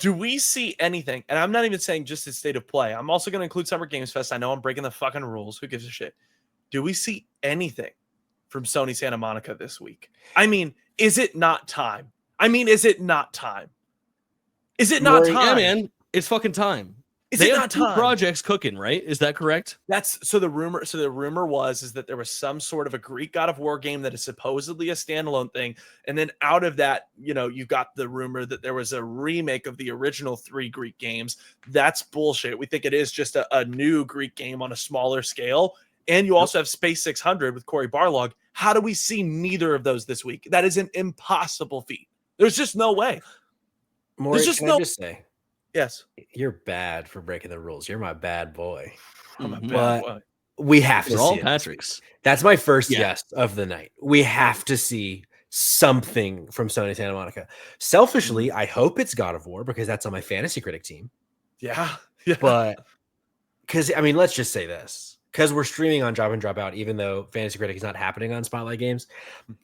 Do we see anything? And I'm not even saying just its state of play. I'm also going to include Summer Games Fest. I know I'm breaking the fucking rules. Who gives a shit? Do we see anything from Sony Santa Monica this week? I mean, is it not time? Is it not time? Yeah, man, it's fucking time. They have not two time? projects cooking, right? Is that correct? That's so the rumor was that there was some sort of a Greek God of War game that is supposedly a standalone thing, and then out of that, you got the rumor that there was a remake of the original 3 Greek games. That's bullshit. We think it is just a new Greek game on a smaller scale, and you also have Space 600 with Cory Barlog. How do we see neither of those this week? That is an impossible feat. There's just no way. Maury, just can no- I just say, Yes, you're bad for breaking the rules. You're my bad boy. I'm a Mhm. bad But boy. we have to They're all see it. Patrick's. That's my first Yeah. yes of the night. We have to see something from Sony Santa Monica. Selfishly, I hope it's God of War because that's on my fantasy critic team. Yeah. But because let's just say this. Because we're streaming on Drop In Drop Out, even though Fantasy Critic is not happening on Spotlight Games.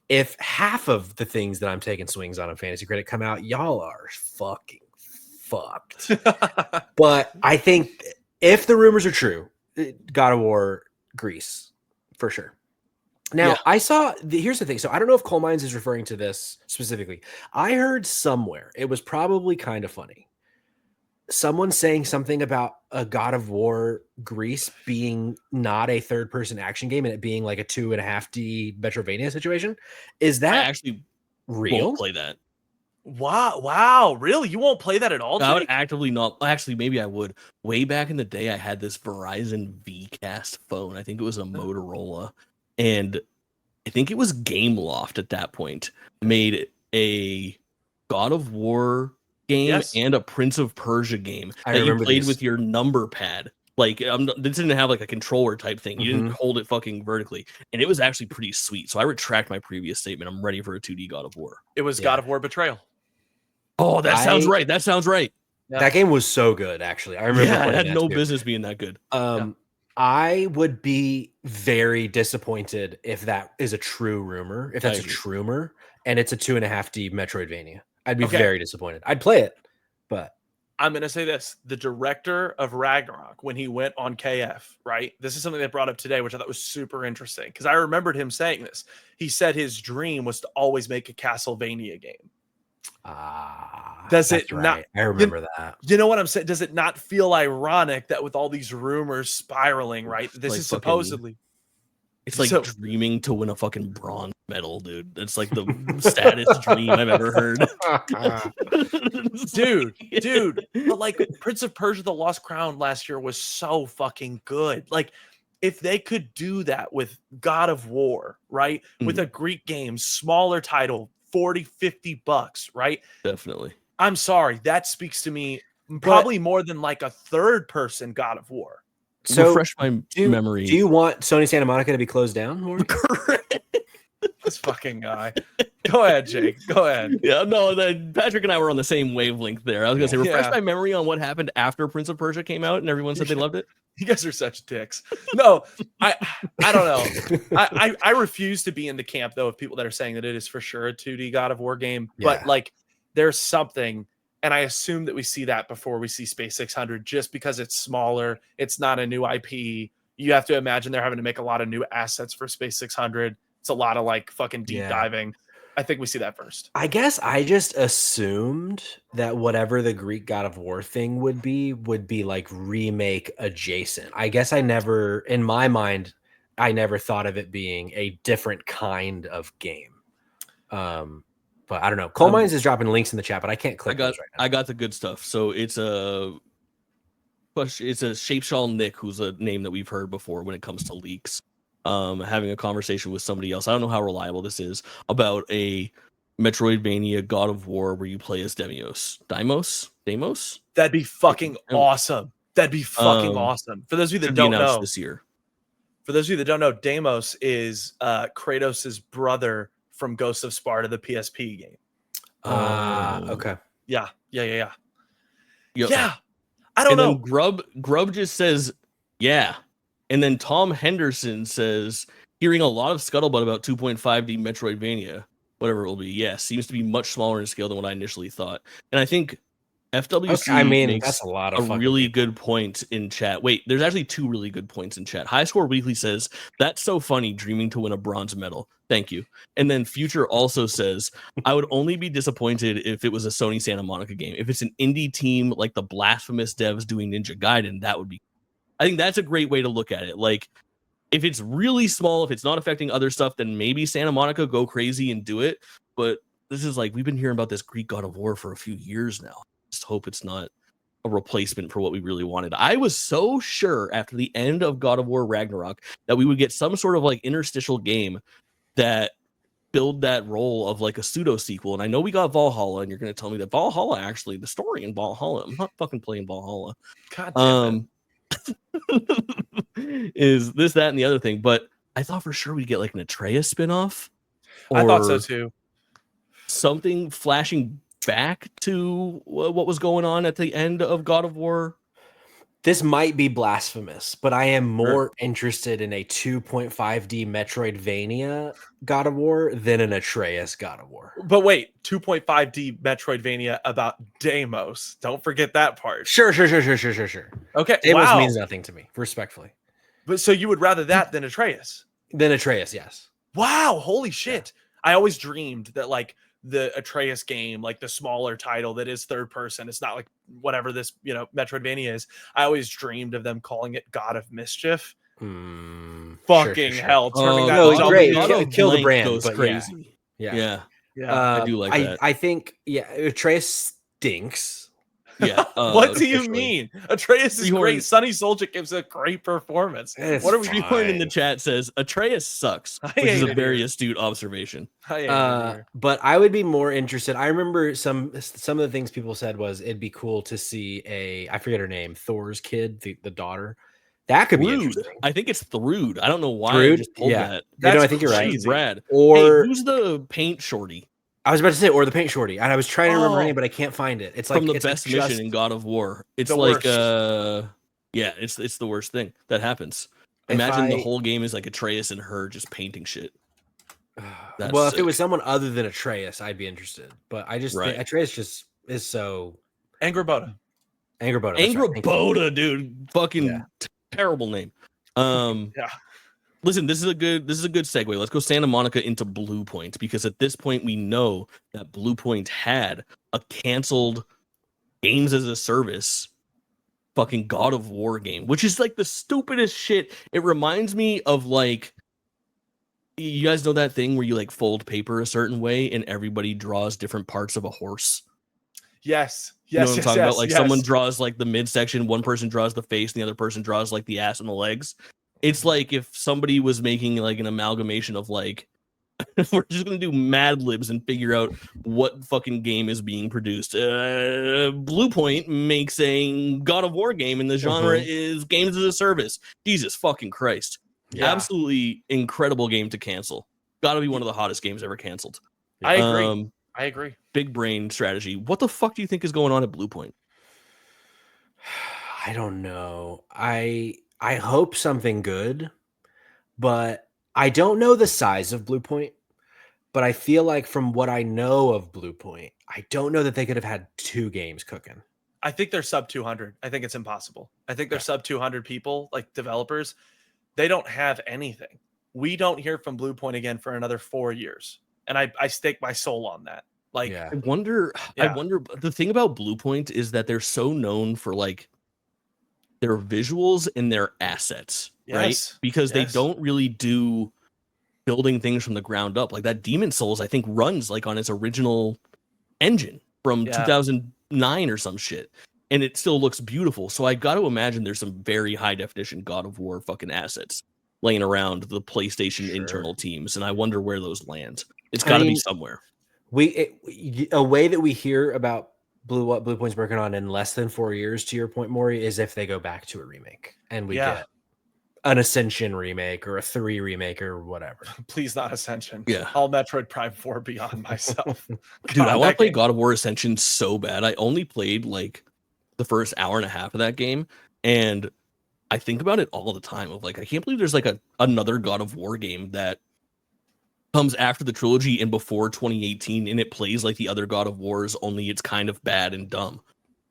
If half of the things that I'm taking swings on Fantasy Critic come out, y'all are fucking fucked. But I think if the rumors are true, God of War Greece for sure. Now, Yeah. here's the thing. So I don't know if Coal Mines is referring to this specifically. I heard somewhere, it was probably kind of funny, someone saying something about a God of War Greece being not a third-person action game and it being like a 2.5D Metrovania situation. Is I that actually real? won't play that. Wow. Really? You won't play that at all, I would Jake? actively not. Actually, maybe I would. Way back in the day, I had this Verizon Vcast phone. I think it was a Motorola, and I think it was Gameloft at that point made a God of War game Yes. and a Prince of Persia game I that you remember played these. with your number pad. Like, this didn't have like a controller type thing. You didn't hold it fucking vertically, and it was actually pretty sweet. So I retract my previous statement. I'm ready for a 2D God of War. It was Yeah. God of War Betrayal. Oh, that sounds right. That sounds right. Yeah. That game was so good, actually. I remember Yeah, it playing had that no too. business being that good. I would be very disappointed if that is a true rumor, if that's a agree. true rumor, and it's a 2.5D Metroidvania. I'd be Okay. very disappointed. I'd play it, but I'm going to say this. The director of Ragnarok, when he went on KF, right? This is something they brought up today, which I thought was super interesting because I remembered him saying this. He said his dream was to always make a Castlevania game. Does that's it right. not? I remember that. You know what I'm saying? Does it not feel ironic that with all these rumors spiraling, right? This Like is fucking- supposedly. It's like So- dreaming to win a fucking bronze medal, dude. It's like the saddest dream I've ever heard. Dude, but like Prince of Persia: The Lost Crown last year was so fucking good. Like, if they could do that with God of War, right? With a Greek game, smaller title, $40-$50, right? Definitely. I'm sorry, that speaks to me probably more than like a third person God of War. So refresh my memory. Do you want Sony Santa Monica to be closed down more? This fucking guy. Go ahead, Jake. Go ahead. Yeah, no, Patrick and I were on the same wavelength there. I was gonna say, refresh Yeah. my memory on what happened after Prince of Persia came out and everyone said they loved it. You guys are such dicks. No, I don't know. I refuse to be in the camp though of people that are saying that it is for sure a 2D God of War game. But Yeah. like there's something, and I assume that we see that before we see Space 600, just because it's smaller, it's not a new IP. You have to imagine they're having to make a lot of new assets for Space 600. It's a lot of like fucking deep diving. I think we see that first. I guess I just assumed that whatever the Greek God of War thing would be like remake adjacent. I guess I never, in my mind, I never thought of it being a different kind of game. But I don't know. Coal Mines is dropping links in the chat, but I can't click those right now. I got the good stuff. So it's a Shapeshall Nick, who's a name that we've heard before when it comes to leaks. Having a conversation with somebody else. I don't know how reliable this is about a Metroidvania God of War where you play as Deimos. That'd be fucking awesome. That'd be fucking awesome. For those of you that don't know, this year. For those of you that don't know, Deimos is Kratos' brother from Ghost of Sparta, the PSP game. Okay. Yeah. Yep. Yeah. I don't know. Then Grub just says, yeah. And then Tom Henderson says, hearing a lot of scuttlebutt about 2.5D Metroidvania, whatever it will be. Yeah, seems to be much smaller in scale than what I initially thought. And I think FWC makes that's a lot of really good point in chat. Wait, there's actually 2 really good points in chat. High Score Weekly says, that's so funny, dreaming to win a bronze medal. Thank you. And then Future also says, I would only be disappointed if it was a Sony Santa Monica game. If it's an indie team like the Blasphemous devs doing Ninja Gaiden, that would be. I think that's a great way to look at it. Like, if it's really small, if it's not affecting other stuff, then maybe Santa Monica go crazy and do it. But this is like, we've been hearing about this Greek God of War for a few years now. Just hope it's not a replacement for what we really wanted. I was so sure after the end of God of War Ragnarok that we would get some sort of like interstitial game that build that role of like a pseudo sequel. And I know we got Valhalla, and you're going to tell me that Valhalla, actually, the story in Valhalla, I'm not fucking playing Valhalla. God damn it. Is this, that, and the other thing. But I thought for sure we'd get like an Atreus spinoff. I thought so too. Something flashing back to what was going on at the end of God of War. This might be blasphemous, but I am more interested in a 2.5D Metroidvania God of War than an Atreus God of War. But wait, 2.5D Metroidvania about Deimos. Don't forget that part. Sure. Okay, Deimos means nothing to me, respectfully. But so you would rather that than Atreus? Than Atreus, yes. Wow, holy shit. Yeah. I always dreamed that like the Atreus game, like the smaller title that is third person, it's not like whatever this, Metroidvania is. I always dreamed of them calling it God of Mischief. Fucking hell. Turning that great. Kill the brand goes crazy. Yeah. I do like that. I think, Atreus stinks. Yeah. What do you mean? Atreus is great. Sonny Soldic gives a great performance. What are we Freehorn in the chat says Atreus sucks, which is a very astute observation. But I would be more interested. I remember some of the things people said was it'd be cool to see I forget her name, Thor's kid, the daughter. That could be interesting. I think it's Thrud. I don't know why Thrud? I just pulled that. I think you're right. Brad. Or hey, who's the paint shorty? I was about to say, or the paint shorty, and I was trying to remember her name, but I can't find it. It's like from the best mission in God of War. It's like, it's the worst thing that happens. Imagine the whole game is like Atreus and her just painting shit. Well, if it was someone other than Atreus, I'd be interested. But I just think Atreus just is so Angraboda, dude. Fucking terrible name. Listen, this is a good segue. Let's go Santa Monica into Blue Point, because at this point we know that Blue Point had a canceled games as a service fucking God of War game, which is like the stupidest shit. It reminds me of like, you guys know that thing where you like fold paper a certain way and everybody draws different parts of a horse? Yes. You know what I'm talking about? Like someone draws like the midsection, one person draws the face, and the other person draws like the ass and the legs. It's like if somebody was making like an amalgamation of like, we're just gonna do Mad Libs and figure out what fucking game is being produced. Blue Point makes a God of War game, and the genre is games as a service. Jesus fucking Christ! Yeah. Absolutely incredible game to cancel. Got to be one of the hottest games ever canceled. I agree. Big brain strategy. What the fuck do you think is going on at Blue Point? I don't know. I hope something good, but I don't know the size of Blue Point. But I feel like from what I know of Blue Point, I don't know that they could have had 2 games cooking. I think they're sub 200. I think it's impossible. I think they're sub 200 people, like developers. They don't have anything. We don't hear from Blue Point again for another 4 years. And I stake my soul on that. Like, I wonder, the thing about Blue Point is that they're so known for like their visuals and their assets, right? Because they don't really do building things from the ground up. Like that Demon Souls, I think runs like on its original engine from 2009 or some shit, and it still looks beautiful. So I got to imagine there's some very high definition God of War fucking assets laying around the PlayStation internal teams, and I wonder where those land. It's got to be somewhere. A way that we hear about what Blue Point's working on in less than 4 years, to your point, Maury, is if they go back to a remake and we get an Ascension remake or a 3 remake or whatever. Please not Ascension. Yeah. All Metroid Prime 4 beyond myself. Dude, I want to play God of War Ascension so bad. I only played like the first hour and a half of that game, and I think about it all the time of like, I can't believe there's like another God of War game that comes after the trilogy and before 2018, and it plays like the other God of Wars, only it's kind of bad and dumb.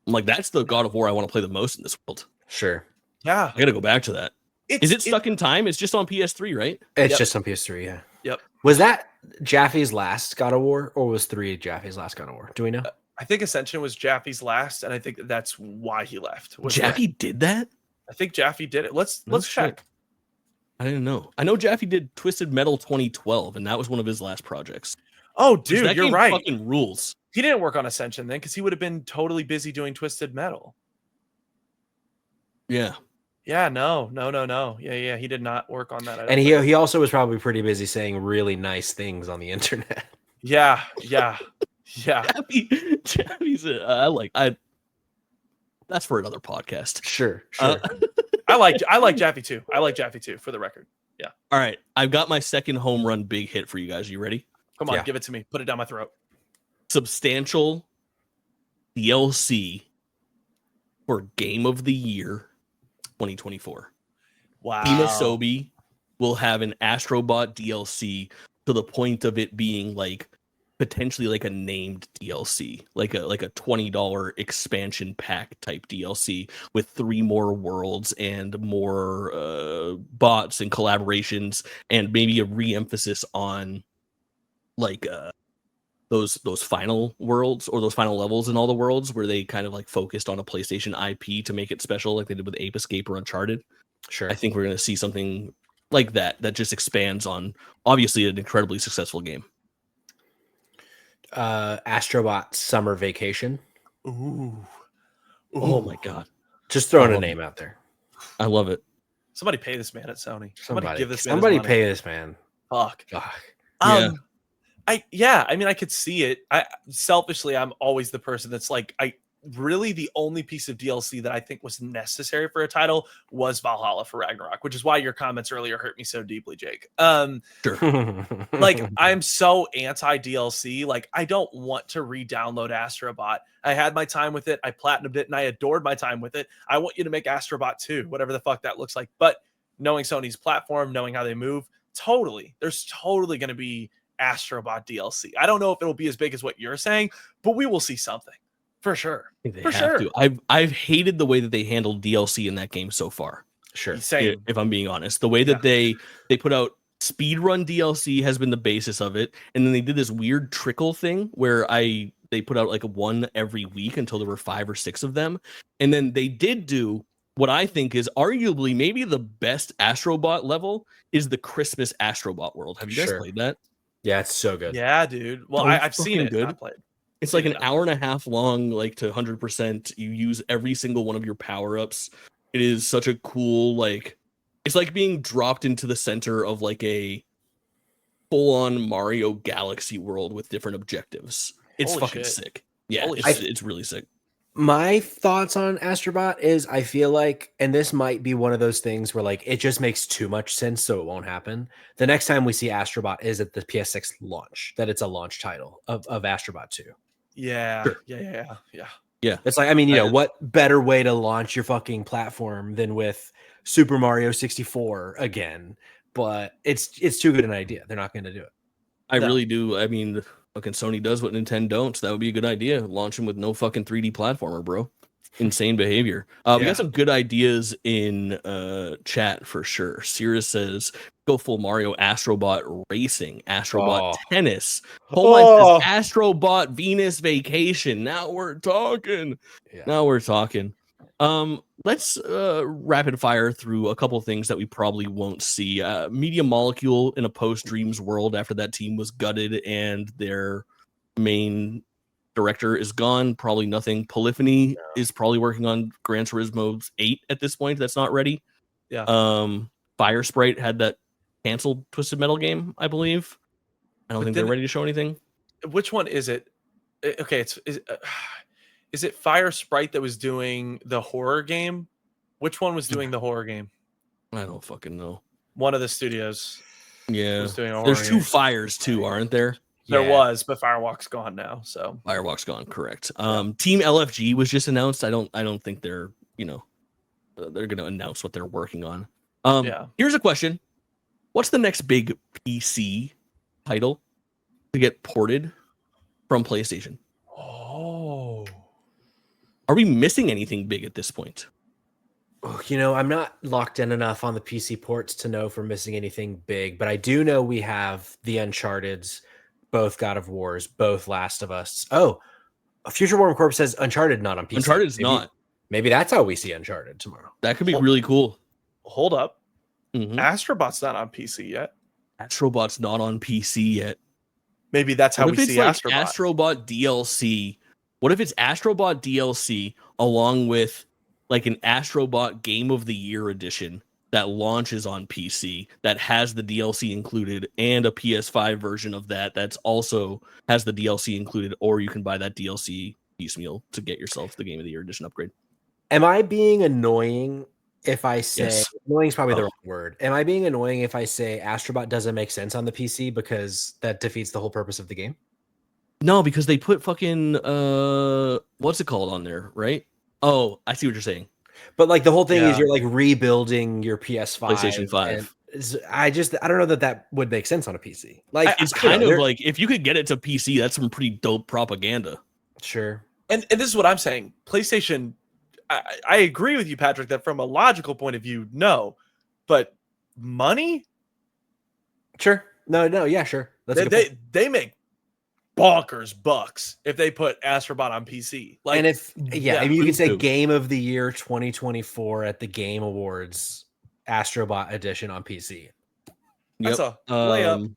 I'm like, that's the God of War I want to play the most in this world. Sure. Yeah. I got to go back to that. Is it stuck in time? It's just on PS3, right? It's just on PS3, yeah. Yep. Was that Jaffe's last God of War, or was 3 Jaffe's last God of War? Do we know? I think Ascension was Jaffe's last, and I think that's why he left. Jaffe did that? I think Jaffe did it. Let's check. I didn't know. I know Jaffe did Twisted Metal 2012, and that was one of his last projects. Oh, dude, that you're right. Fucking rules. He didn't work on Ascension then, because he would have been totally busy doing Twisted Metal. Yeah. Yeah, no. Yeah, he did not work on that. And he also was probably pretty busy saying really nice things on the internet. Yeah. Jaffe's that's for another podcast. Sure. I like Jaffe too. For the record. Yeah. All right, I've got my second home run big hit for you guys. You ready? Come on, give it to me. Put it down my throat. Substantial DLC for Game of the Year 2024. Wow. Team Asobi will have an Astrobot DLC to the point of it being like potentially like a named DLC, like a $20 expansion pack type DLC with 3 more worlds and more bots and collaborations, and maybe a re-emphasis on like those final worlds or those final levels in all the worlds where they kind of like focused on a PlayStation IP to make it special, like they did with Ape Escape or Uncharted. Sure. I think we're going to see something like that just expands on obviously an incredibly successful game. Astrobot Summer Vacation. Ooh. Oh my god. Just throwing a name out there. I love it. Somebody pay this man at Sony. Somebody give this man somebody pay this man. Fuck. Yeah. I mean, I could see it. Selfishly, I'm always the person that's like, really the only piece of DLC that I think was necessary for a title was Valhalla for Ragnarok, which is why your comments earlier hurt me so deeply, Jake. Sure. Like, I'm so anti DLC. Like, I don't want to re-download Astrobot. I had my time with it. I platinumed it and I adored my time with it. I want you to make Astrobot 2, whatever the fuck that looks like. But knowing Sony's platform, knowing how they move, there's totally going to be Astrobot DLC. I don't know if it'll be as big as what you're saying, but we will see something. For sure. For sure. I've hated the way that they handled DLC in that game so far. Sure. Same. If I'm being honest, the way that they put out speedrun DLC has been the basis of it, and then they did this weird trickle thing where they put out like one every week until there were 5 or 6 of them, and then they did do what I think is arguably maybe the best Astrobot level is the Christmas Astrobot world. Have you guys played that? Yeah, it's so good. Yeah, dude. Well, I've seen it. Not played. It's like an hour and a half long, like to 100%. You use every single one of your power-ups. It is such a cool, like, it's like being dropped into the center of like a full-on Mario Galaxy world with different objectives. It's fucking sick. Yeah, it's really sick. My thoughts on Astrobot is I feel like, and this might be one of those things where like it just makes too much sense, so it won't happen. The next time we see Astrobot is at the PS6 launch, that it's a launch title of Astrobot 2. Yeah. Sure. Yeah. It's like, I mean, what better way to launch your fucking platform than with Super Mario 64 again? But it's too good an idea. They're not going to do it. I really do. I mean, fucking Sony does what Nintendo don't, so that would be a good idea. Launch them with no fucking 3D platformer, bro. Insane behavior. We got some good ideas in chat for sure. Sierra says, go full Mario Astrobot Racing, Astrobot Tennis. Says, Astrobot Venus Vacation. Now we're talking. Let's rapid fire through a couple things that we probably won't see. Media Molecule in a post Dreams world after that team was gutted and their main director is gone. Probably nothing. Polyphony is probably working on Gran Turismo 8 at this point. That's not ready. Yeah. Fire Sprite had that canceled Twisted Metal game, I believe. I don't think they're ready to show anything. Which one is it? Okay, is it Fire Sprite that was doing the horror game? Which one was doing the horror game? I don't fucking know. One of the studios. Yeah. Was doing a horror There's two game. Fires too, aren't there? There was, but Firewalk's gone now. So Firewalk's gone, correct. Team LFG was just announced. I don't think they're, they're gonna announce what they're working on. Here's a question. What's the next big PC title to get ported from PlayStation? Oh. Are we missing anything big at this point? Oh, I'm not locked in enough on the PC ports to know if we're missing anything big, but I do know we have the Uncharted's, both God of Wars, both Last of Us. Oh, Future Warm Corp says Uncharted not on PC. Uncharted's not. Maybe that's how we see Uncharted tomorrow. That could be really cool. Hold up. Mhm. Astrobot's not on PC yet. Astrobot's not on PC yet. Maybe that's how we see Astrobot. Astrobot DLC. What if it's Astrobot DLC along with like an Astrobot Game of the Year edition that launches on PC that has the DLC included and a PS5 version of that's also has the DLC included, or you can buy that DLC piecemeal to get yourself the Game of the Year edition upgrade. Am I being annoying if I say Yes. annoying is probably the wrong word? Am I being annoying if I say Astrobot doesn't make sense on the PC because that defeats the whole purpose of the game? No, because they put fucking what's it called on there, right? Oh, I see what you're saying. But like the whole thing is you're like rebuilding your PS5, PlayStation 5. I don't know that would make sense on a PC. Like It's kind of like if you could get it to PC, that's some pretty dope propaganda. Sure. And this is what I'm saying. PlayStation, I agree with you, Patrick, that from a logical point of view, no. But money? Sure. No, yeah, sure. They make bonkers bucks if they put Astrobot on PC. Like, and if I mean, you can say too. Game of the Year 2024 at the Game Awards, Astrobot edition on PC. that's a layup.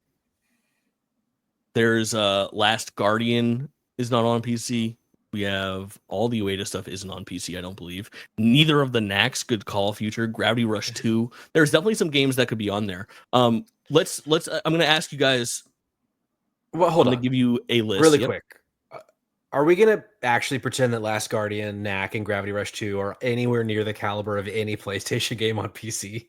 There's Last Guardian is not on PC. We have all the Ueda stuff isn't on PC, I don't believe. Neither of the Knacks could call future. Gravity Rush 2. There's definitely some games that could be on there. Let's I'm gonna ask you guys. Well, hold on. I'm gonna give you a list really quick. Are we gonna actually pretend that Last Guardian, Knack, and Gravity Rush 2 are anywhere near the caliber of any PlayStation game on PC?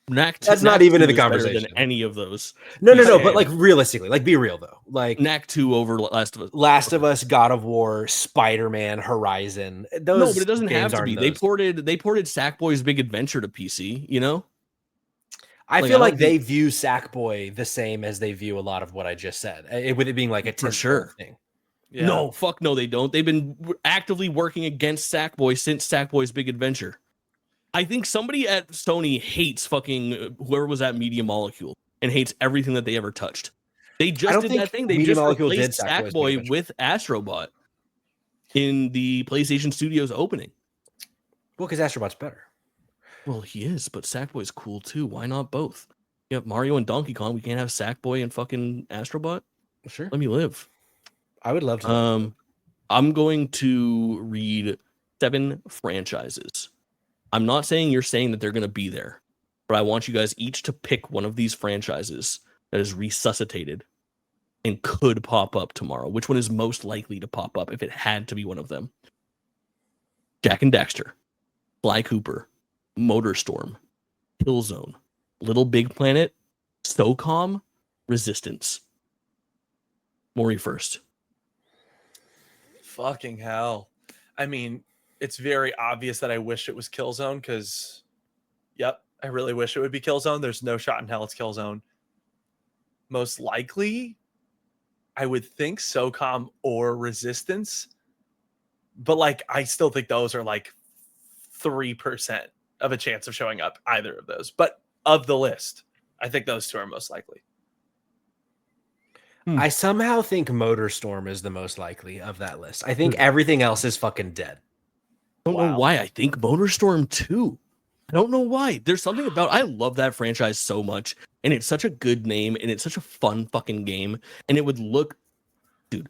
That's not even in the conversation. Than any of those. No. But like realistically, like be real though. Like Knack 2 over Last of Us. Last of Us, God of War, Spider-Man, Horizon. Those No, but it doesn't have games to be. aren't They ported Sackboy's Big Adventure to PC. I Like, feel I like don't they view Sackboy the same as they view a lot of what I just said, with it being like a For sure. thing. Yeah. No, fuck no, they don't. They've been actively working against Sackboy since Sackboy's Big Adventure. I think somebody at Sony hates fucking whoever was at Media Molecule and hates everything that they ever touched. They just did that thing. They Media just Molecule replaced did Sackboy's Big Sackboy Adventure. with Astrobot in the PlayStation Studios opening. Well, because Astrobot's better. Well, he is, but Sackboy's cool too. Why not both? You have Mario and Donkey Kong. We can't have Sackboy and fucking Astrobot. Sure. Let me live. I would love to. I'm going to read 7 franchises. I'm not saying you're saying that they're going to be there, but I want you guys each to pick one of these franchises that is resuscitated and could pop up tomorrow. Which one is most likely to pop up if it had to be one of them? Jack and Daxter, Sly Cooper, Motorstorm, Killzone, Little Big Planet, SOCOM, Resistance. Maury first. Fucking hell. I mean, it's very obvious that I wish it was Killzone because, yep, I really wish it would be Killzone. There's no shot in hell it's Killzone. Most likely, I would think SOCOM or Resistance. But, like, I still think those are, like, 3% of a chance of showing up, either of those. But of the list, I think those two are most likely. I somehow think Motorstorm is the most likely of that list. I think everything else is fucking dead. I don't know why. I think MotorStorm 2. I don't know why. There's something about I love that franchise so much, and it's such a good name, and it's such a fun fucking game. And it would look, dude.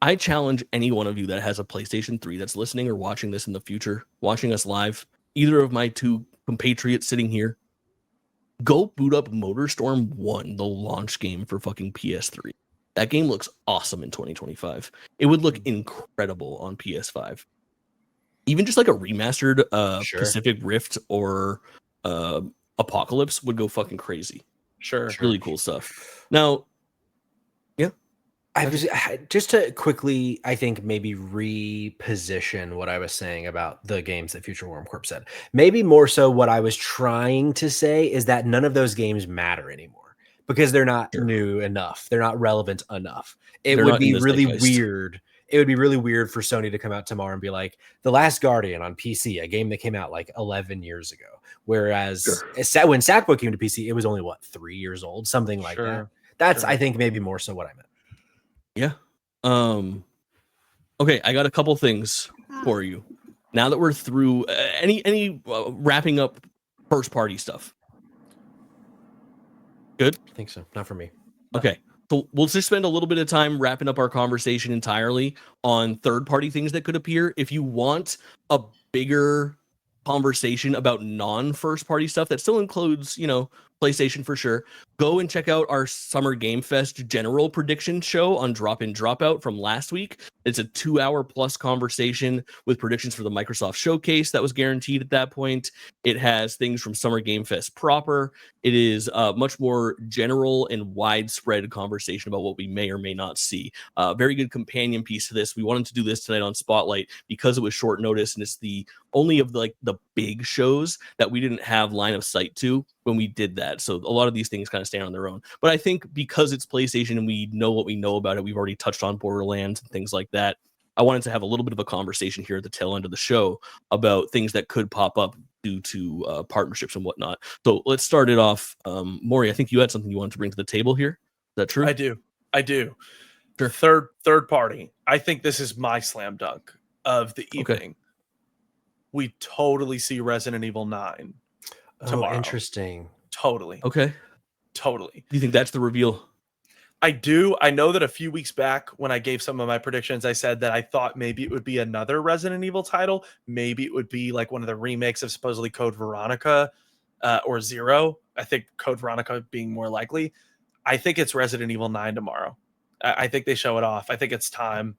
I challenge any one of you that has a PlayStation 3 that's listening or watching this in the future, watching us live. Either of my two compatriots sitting here, go boot up MotorStorm 1, the launch game for fucking PS3. That game looks awesome in 2025. It would look incredible on PS5. Even just like a remastered Pacific Rift or Apocalypse would go fucking crazy. Sure. Really cool stuff. Now, yeah. I was just to quickly, I think maybe reposition what I was saying about the games that Future Worm Corp said. Maybe more so what I was trying to say is that none of those games matter anymore because they're not new enough. They're not relevant enough. It would be really weird. It would be really weird for Sony to come out tomorrow and be like, The Last Guardian on PC, a game that came out like 11 years ago. Whereas when Sackboy came to PC, it was only 3 years old, something like that. That's, I think, maybe more so what I meant. Yeah. Okay, I got a couple things for you. Now that we're through any wrapping up first party stuff. Good? I think so. Not for me. Okay. So we'll just spend a little bit of time wrapping up our conversation entirely on third party things that could appear. If you want a bigger conversation about non-first party stuff that still includes, PlayStation for sure, go and check out our Summer Game Fest general prediction show on Drop In Dropout from last week. It's a 2-hour plus conversation with predictions for the Microsoft Showcase that was guaranteed at that point. It has things from Summer Game Fest proper. It is a much more general and widespread conversation about what we may or may not see. Very good companion piece to this. We wanted to do this tonight on Spotlight because it was short notice, and it's the only of the big shows that we didn't have line of sight to when we did that. So a lot of these things kind of stand on their own. But I think because it's PlayStation and we know what we know about it, we've already touched on Borderlands and things like that. I wanted to have a little bit of a conversation here at the tail end of the show about things that could pop up due to partnerships and whatnot. So let's start it off. Maury, I think you had something you wanted to bring to the table here. Is that true? I do. Sure. Third party. I think this is my slam dunk of the evening. Okay. We totally see Resident Evil 9 tomorrow. Oh, interesting. Totally. Okay. Totally. Do you think that's the reveal? I do. I know that a few weeks back when I gave some of my predictions, I said that I thought maybe it would be another Resident Evil title. Maybe it would be like one of the remakes of supposedly Code Veronica or Zero. I think Code Veronica being more likely. I think it's Resident Evil 9 tomorrow. I think they show it off. I think it's time.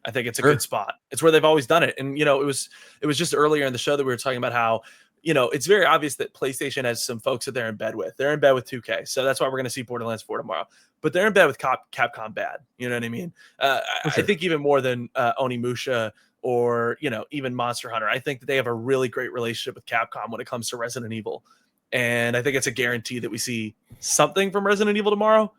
I think it's a good spot. It's where they've always done it. And, it was just earlier in the show that we were talking about how, it's very obvious that PlayStation has some folks that they're in bed with. They're in bed with 2K. So that's why we're going to see Borderlands 4 tomorrow. But they're in bed with Capcom bad. You know what I mean? I think even more than Onimusha or, even Monster Hunter. I think that they have a really great relationship with Capcom when it comes to Resident Evil. And I think it's a guarantee that we see something from Resident Evil tomorrow.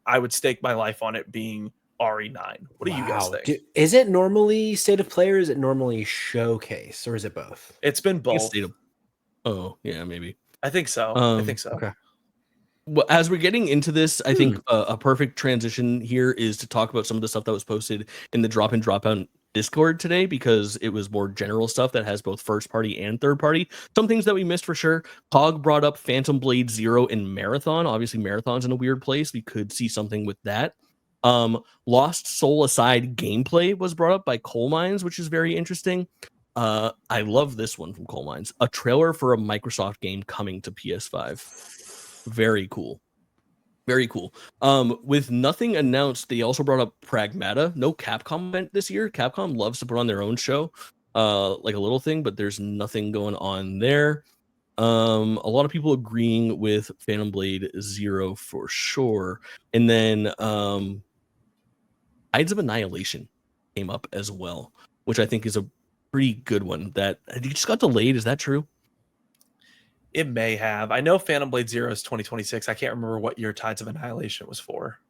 I would stake my life on it being RE9. What do you guys think? Is it normally State of Play or is it normally Showcase or is it both? It's been both. Oh, yeah, maybe. I think so. Okay. Well, as we're getting into this, I think a perfect transition here is to talk about some of the stuff that was posted in the Drop In Dropout Discord today, because it was more general stuff that has both first party and third party. Some things that we missed for sure. Cog brought up Phantom Blade Zero and Marathon. Obviously, Marathon's in a weird place. We could see something with that. Lost Soul Aside gameplay was brought up by Coal Mines, which is very interesting. I love this one from Coal Mines. A trailer for a Microsoft game coming to PS5. Very cool. Very cool. With nothing announced, they also brought up Pragmata. No Capcom event this year. Capcom loves to put on their own show, like a little thing, but there's nothing going on there. A lot of people agreeing with Phantom Blade Zero for sure. And then Ides of Annihilation came up as well, which I think is a pretty good one. That it just got delayed. Is that true? It may have. I know Phantom Blade Zero is 2026. I can't remember what year Tides of Annihilation was for.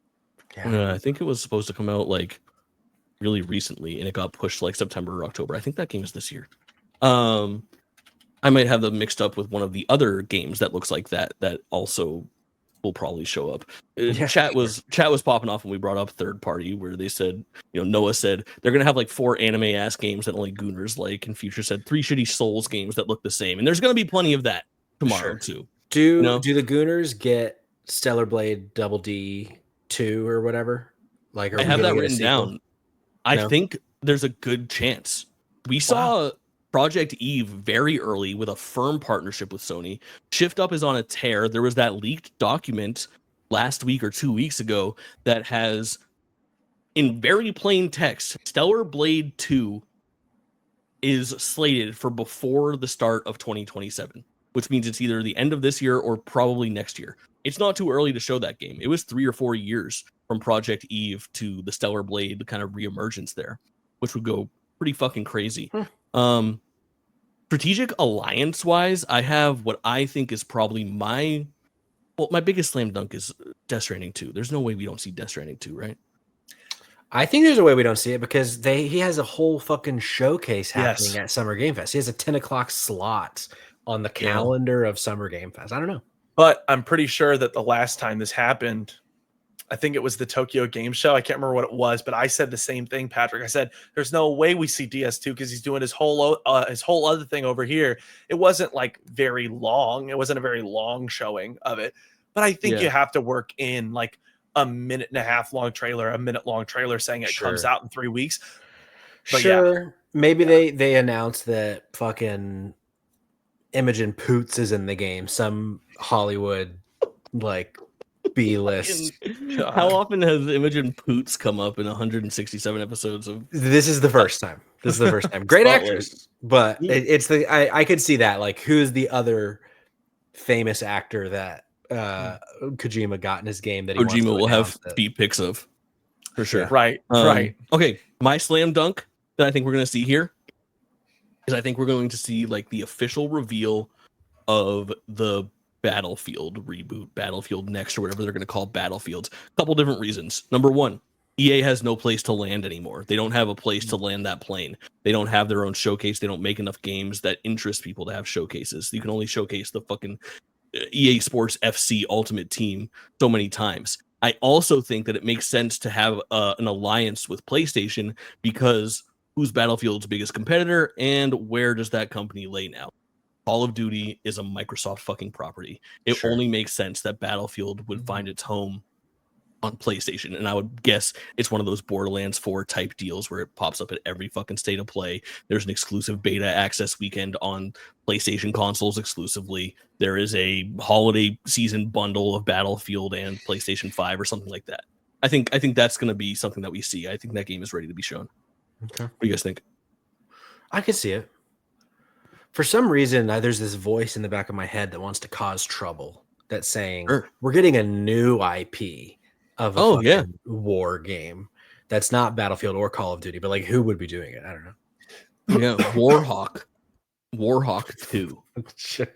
Yeah, I think it was supposed to come out like really recently, and it got pushed like September or October. I think that game is this year. I might have them mixed up with one of the other games that looks like that also will probably show up. Yeah, Chat was popping off when we brought up third party, where they said, Noah said they're gonna have like 4 anime ass games that only Gooners like, and Future said 3 shitty Souls games that look the same, and there's gonna be plenty of that tomorrow too. Do the Gooners get Stellar Blade Double D 2 or whatever? Like, I have that written down. I think there's a good chance. We saw Project Eve very early with a firm partnership with Sony. Shift Up is on a tear. There was that leaked document last week or 2 weeks ago that has, in very plain text, Stellar Blade 2 is slated for before the start of 2027, which means it's either the end of this year or probably next year. It's not too early to show that game. It was 3 or 4 years from Project Eve to the Stellar Blade kind of reemergence there, which would go pretty fucking crazy. Strategic alliance wise, I have what I think is probably my biggest slam dunk is Death Stranding 2. There's no way we don't see Death Stranding 2, right? I think there's a way we don't see it because he has a whole fucking showcase happening at Summer Game Fest. He has a 10 o'clock slot on the calendar of Summer Game Fest. I don't know. But I'm pretty sure that the last time this happened, I think it was the Tokyo Game Show. I can't remember what it was, but I said the same thing, Patrick. I said, there's no way we see DS2 because he's doing his whole other thing over here. It wasn't like very long. It wasn't a very long showing of it. But I think you have to work in like a 1.5 minute long trailer, a 1 minute long trailer saying it comes out in 3 weeks. But maybe they announced that fucking Imogen Poots is in the game. Some Hollywood like B-list. How often has Imogen Poots come up in 167 episodes of? This is the first time. Great actress, but I could see that. Like, who's the other famous actor that Kojima got in his game that Kojima will have feet pics of for sure. Right. Right. Okay, my slam dunk that I think we're gonna see here is I think we're going to see like the official reveal of the Battlefield reboot, Battlefield Next, or whatever they're going to call Battlefields. A couple different reasons. Number one, EA has no place to land anymore. They don't have a place to land that plane. They don't have their own showcase. They don't make enough games that interest people to have showcases. You can only showcase the fucking EA Sports FC Ultimate Team so many times. I also think that it makes sense to have an alliance with PlayStation because who's Battlefield's biggest competitor and where does that company lay now? Call of Duty is a Microsoft fucking property. It only makes sense that Battlefield would find its home on PlayStation. And I would guess it's one of those Borderlands 4 type deals where it pops up at every fucking state of play. There's an exclusive beta access weekend on PlayStation consoles exclusively. There is a holiday season bundle of Battlefield and PlayStation 5 or something like that. I think that's going to be something that we see. I think that game is ready to be shown. Okay. What do you guys think? I could see it. For some reason, there's this voice in the back of my head that wants to cause trouble. That's saying we're getting a new IP of a war game that's not Battlefield or Call of Duty, but like who would be doing it? I don't know. Yeah, Warhawk 2,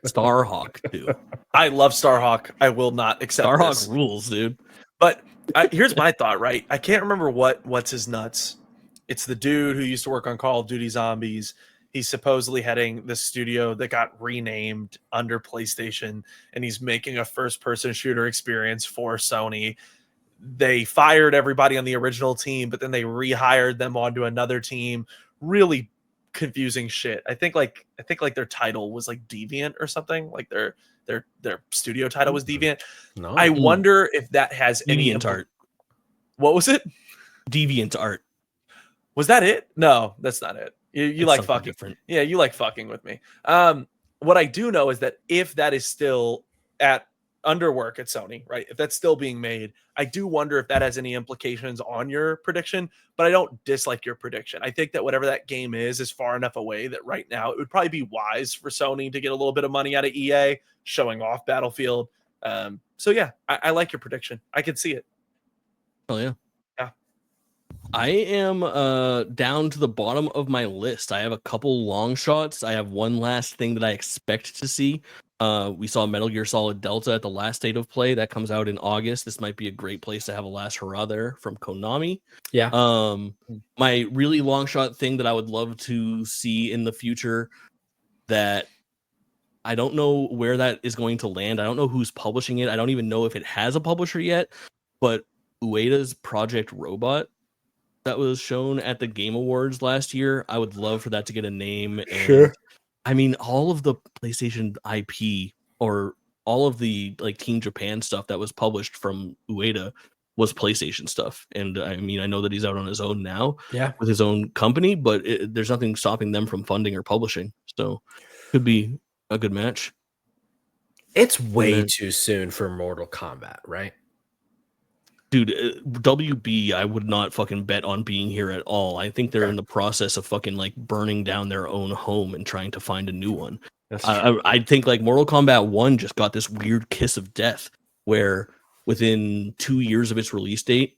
Starhawk 2. I love Starhawk. I will not accept Starhawk rules, dude. But here's my thought. Right, I can't remember what's his nuts. It's the dude who used to work on Call of Duty Zombies. He's supposedly heading the studio that got renamed under PlayStation, and he's making a first-person shooter experience for Sony. They fired everybody on the original team, but then they rehired them onto another team. Really confusing shit. I think like their title was like Deviant or something. Like their studio title was Deviant. No. I wonder if that has Deviant Art. What was it? Deviant Art. Was that it? No, that's not it. You like fucking different. Yeah, you like fucking with me. What I do know is that if that is still under work at Sony, right? If that's still being made, I do wonder if that has any implications on your prediction, but I don't dislike your prediction. I think that whatever that game is far enough away that right now it would probably be wise for Sony to get a little bit of money out of EA showing off Battlefield. So yeah, I like your prediction. I can see it. Oh yeah. Yeah. I am down to the bottom of my list. I have a couple long shots. I have one last thing that I expect to see. We saw Metal Gear Solid Delta at the last state of play that comes out in August. This might be a great place to have a last hurrah there from Konami. Yeah. My really long shot thing that I would love to see in the future that I don't know where that is going to land. I don't know who's publishing it. I don't even know if it has a publisher yet. But Ueda's Project Robot that was shown at the Game Awards last year, I would love for that to get a name. And I mean, all of the PlayStation IP or all of the like Team Japan stuff that was published from Ueda was PlayStation stuff. And I mean, I know that he's out on his own now with his own company, but there's nothing stopping them from funding or publishing. So could be a good match. It's way too soon for Mortal Kombat, right? Dude, WB, I would not fucking bet on being here at all. I think they're in the process of fucking like burning down their own home and trying to find a new one. I think like Mortal Kombat 1 just got this weird kiss of death where within 2 years of its release date,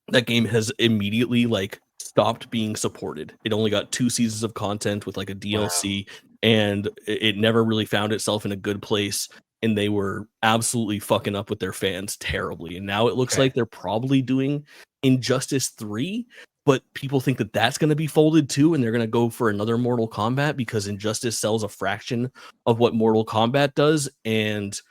that game has immediately like stopped being supported. It only got 2 seasons of content with like a DLC, and it never really found itself in a good place. And they were absolutely fucking up with their fans terribly. And now it looks like they're probably doing Injustice 3, but people think that that's going to be folded too, and they're going to go for another Mortal Kombat because Injustice sells a fraction of what Mortal Kombat does, and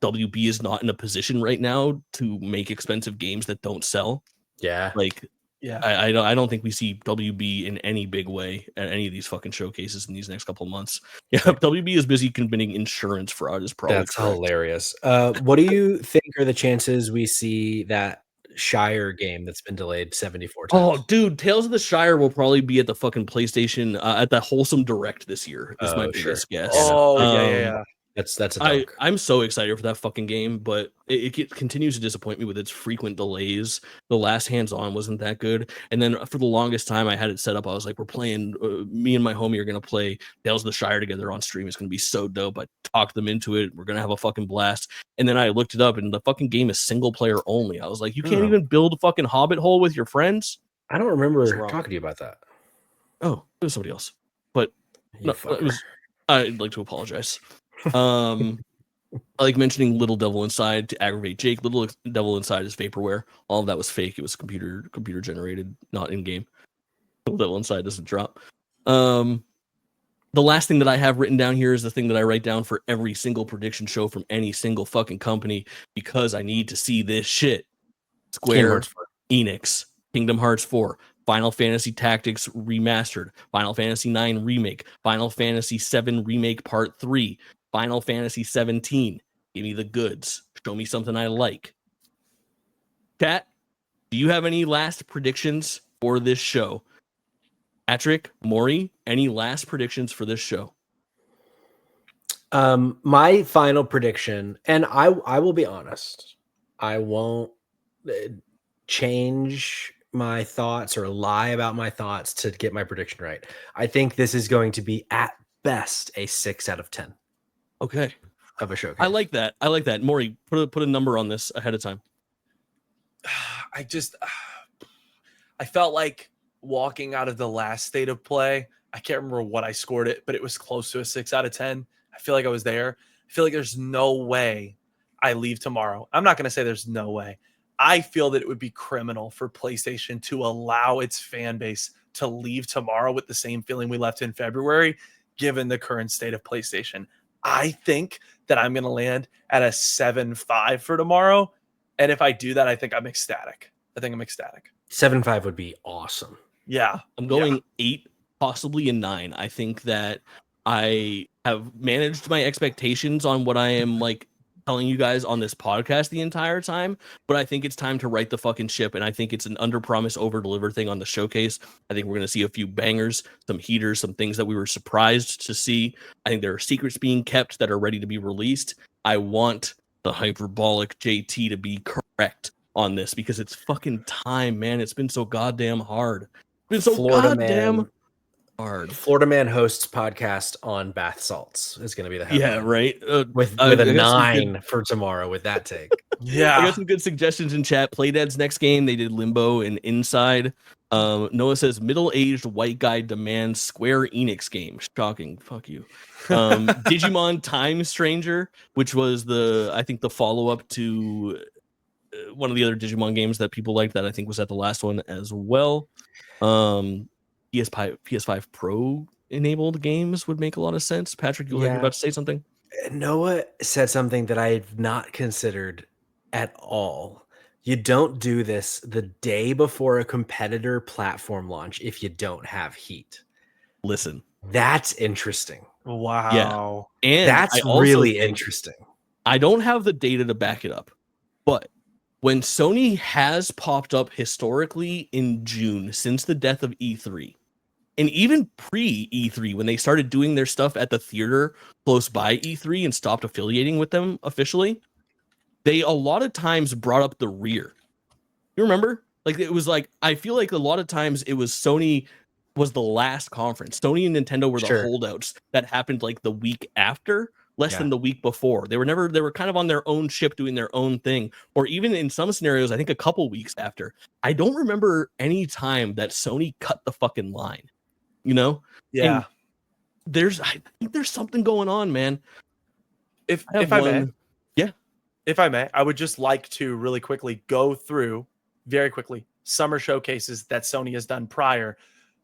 WB is not in a position right now to make expensive games that don't sell. I don't think we see WB in any big way at any of these fucking showcases in these next couple of months. Yeah, WB is busy committing insurance fraud. Is probably that's correct. Hilarious. What do you think are the chances we see that Shire game that's been delayed 74 times? Oh, dude, Tales of the Shire will probably be at the fucking PlayStation at the Wholesome Direct this year. This might be this guess. Oh, yeah. That's a dunk. I'm so excited for that fucking game, but it continues to disappoint me with its frequent delays. The last hands-on wasn't that good, and then for the longest time I had it set up. I was like, we're playing. Me and my homie are gonna play Tales of the Shire together on stream. It's gonna be so dope. I talked them into it. We're gonna have a fucking blast. And then I looked it up, and the fucking game is single player only. I was like, you can't even build a fucking Hobbit hole with your friends. I don't remember talking to you about that. Oh, it was somebody else, but no, it was. I'd like to apologize. I like mentioning Little Devil Inside to aggravate Jake. Little Devil Inside is vaporware. All of that was fake. It was computer generated, not in game. Little Devil Inside doesn't drop. The last thing that I have written down here is the thing that I write down for every single prediction show from any single fucking company because I need to see this shit. Square Enix, Kingdom Hearts 4, Final Fantasy Tactics Remastered, Final Fantasy 9 Remake, Final Fantasy 7 Remake Part 3, Final Fantasy 17. Give me the goods. Show me something I like. Chat, do you have any last predictions for this show? Patrick, Maury, any last predictions for this show? My final prediction, and I will be honest, I won't change my thoughts or lie about my thoughts to get my prediction right. I think this is going to be at best a 6 out of 10. Okay. Of a showcase. I like that. Maury, put a number on this ahead of time. I felt like walking out of the last state of play. I can't remember what I scored it, but it was close to a 6 out of 10. I feel like I was there. I feel like there's no way I leave tomorrow. I'm not going to say there's no way. I feel that it would be criminal for PlayStation to allow its fan base to leave tomorrow with the same feeling we left in February, given the current state of PlayStation. I think that I'm going to land at a 7.5 for tomorrow. And if I do that, I think I'm ecstatic. 7.5 would be awesome. Yeah. I'm going 8, possibly a 9. I think that I have managed my expectations on what I am like telling you guys on this podcast the entire time, but I think it's time to right the fucking ship, and I think it's an under promise over deliver thing on the showcase. I think we're going to see a few bangers, some heaters, some things that we were surprised to see. I think there are secrets being kept that are ready to be released. I want the hyperbolic JT to be correct on this because it's fucking time, man. It's been so goddamn hard. It's been so goddamn hard. Florida Man hosts podcast on bath salts is going to be the headline. Yeah, right. With a 9 for tomorrow with that take. Yeah. I got some good suggestions in chat. Playdead's next game, they did Limbo and Inside. Noah says middle-aged white guy demands Square Enix game. Shocking. Fuck you. Digimon Time Stranger, which was I think the follow-up to one of the other Digimon games that people liked that I think was at the last one as well. PS5 Pro enabled games would make a lot of sense. Patrick, you're Yeah. about to say something? Noah said something that I've not considered at all. You don't do this the day before a competitor platform launch if you don't have heat. Listen, That's interesting. Wow. and That's I also really think- interesting. I don't have the data to back it up, but when Sony has popped up historically in June since the death of E3, and even pre E3, when they started doing their stuff at the theater close by E3 and stopped affiliating with them officially, they a lot of times brought up the rear. You remember? Like it was like I feel like a lot of times it was Sony was the last conference. Sony and Nintendo were the Sure. holdouts that happened like the week after, less Yeah. than the week before. They were kind of on their own ship doing their own thing, or even in some scenarios, I think a couple weeks after. I don't remember any time that Sony cut the fucking line, you know? Yeah. I think there's something going on, man. If I have if I may, one. Yeah. if I may, I would just like to really quickly go through very quickly summer showcases that Sony has done prior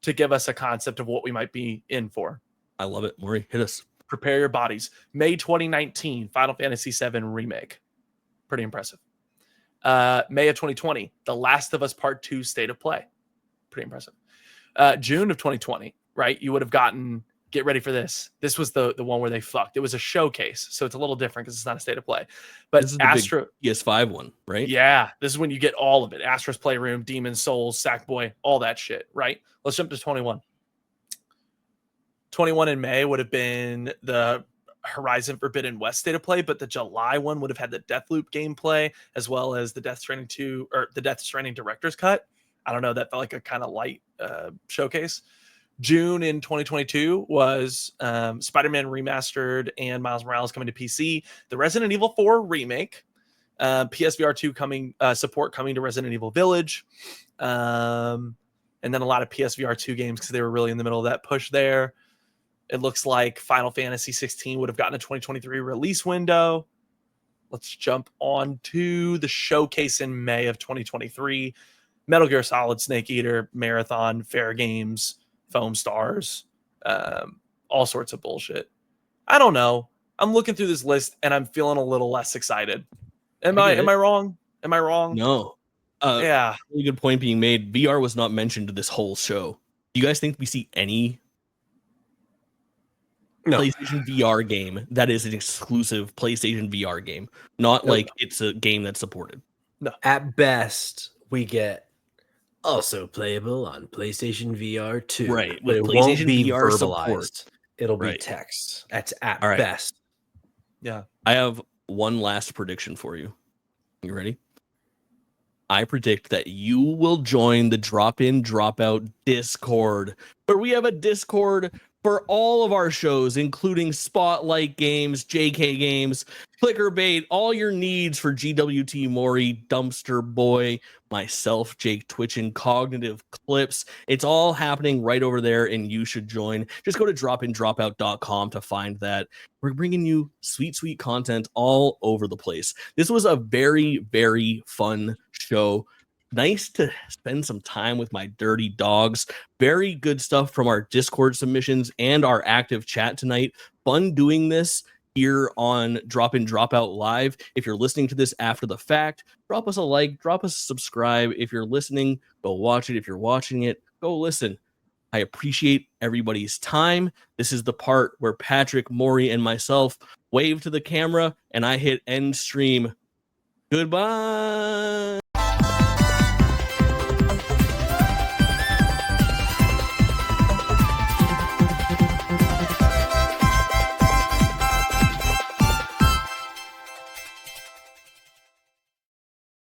to give us a concept of what we might be in for. I love it. Maury, hit us. Prepare your bodies. May 2019, Final Fantasy VII Remake. Pretty impressive. May of 2020, The Last of Us Part 2 State of Play. Pretty impressive. June of 2020, right? You would have gotten, get ready for this. This was the one where they fucked. It was a showcase, so it's a little different because it's not a State of Play. But This is the Astro, big PS5 one, right? yeah, this is when you get all of it. Astro's Playroom, Demon Souls, Sackboy, all that shit, right? Let's jump to 21. 21 in May would have been the Horizon Forbidden West State of Play, but the July one would have had the Deathloop gameplay as well as the Death Stranding 2 or the Death Stranding Director's Cut. I don't know, that felt like a kind of light showcase. June in 2022 was Spider-Man Remastered and Miles Morales coming to PC, the Resident Evil 4 remake, PSVR 2 coming support coming to Resident Evil Village, and then a lot of PSVR 2 games because they were really in the middle of that push there. It looks like Final Fantasy 16 would have gotten a 2023 release window. Let's jump on to the showcase in May of 2023. Metal Gear Solid, Snake Eater, Marathon, Fair Games, Foam Stars, all sorts of bullshit. I don't know. I'm looking through this list and I'm feeling a little less excited. Am I wrong? Am I wrong? No. Yeah. Really good point being made. VR was not mentioned this whole show. Do you guys think we see any PlayStation VR game that is an exclusive PlayStation VR game? Not like it's a game that's supported. No. At best, we get also playable on PlayStation VR 2. Right, But with it won't PlayStation be VR verbalized. support. It'll be Right. text. That's at All right. best. Yeah. I have one last prediction for you. You ready? I predict that you will join the Drop In Drop Out Discord, where we have a Discord for all of our shows, including Spotlight Games, JK Games, Clickerbait, all your needs for GWT Maury, Dumpster Boy, myself, Jake Twitchin, Cognitive Clips. It's all happening right over there, and you should join. Just go to dropindropout.com to find that. We're bringing you sweet, sweet content all over the place. This was a very, very fun show. Nice to spend some time with my dirty dogs. Very good stuff from our Discord submissions and our active chat tonight. Fun doing this here on Drop In Drop Out Live. If you're listening to this after the fact, drop us a like, drop us a subscribe. If you're listening, go watch it. If you're watching it, go listen. I appreciate everybody's time. This is the part where Patrick, Maury, and myself wave to the camera and I hit end stream. Goodbye.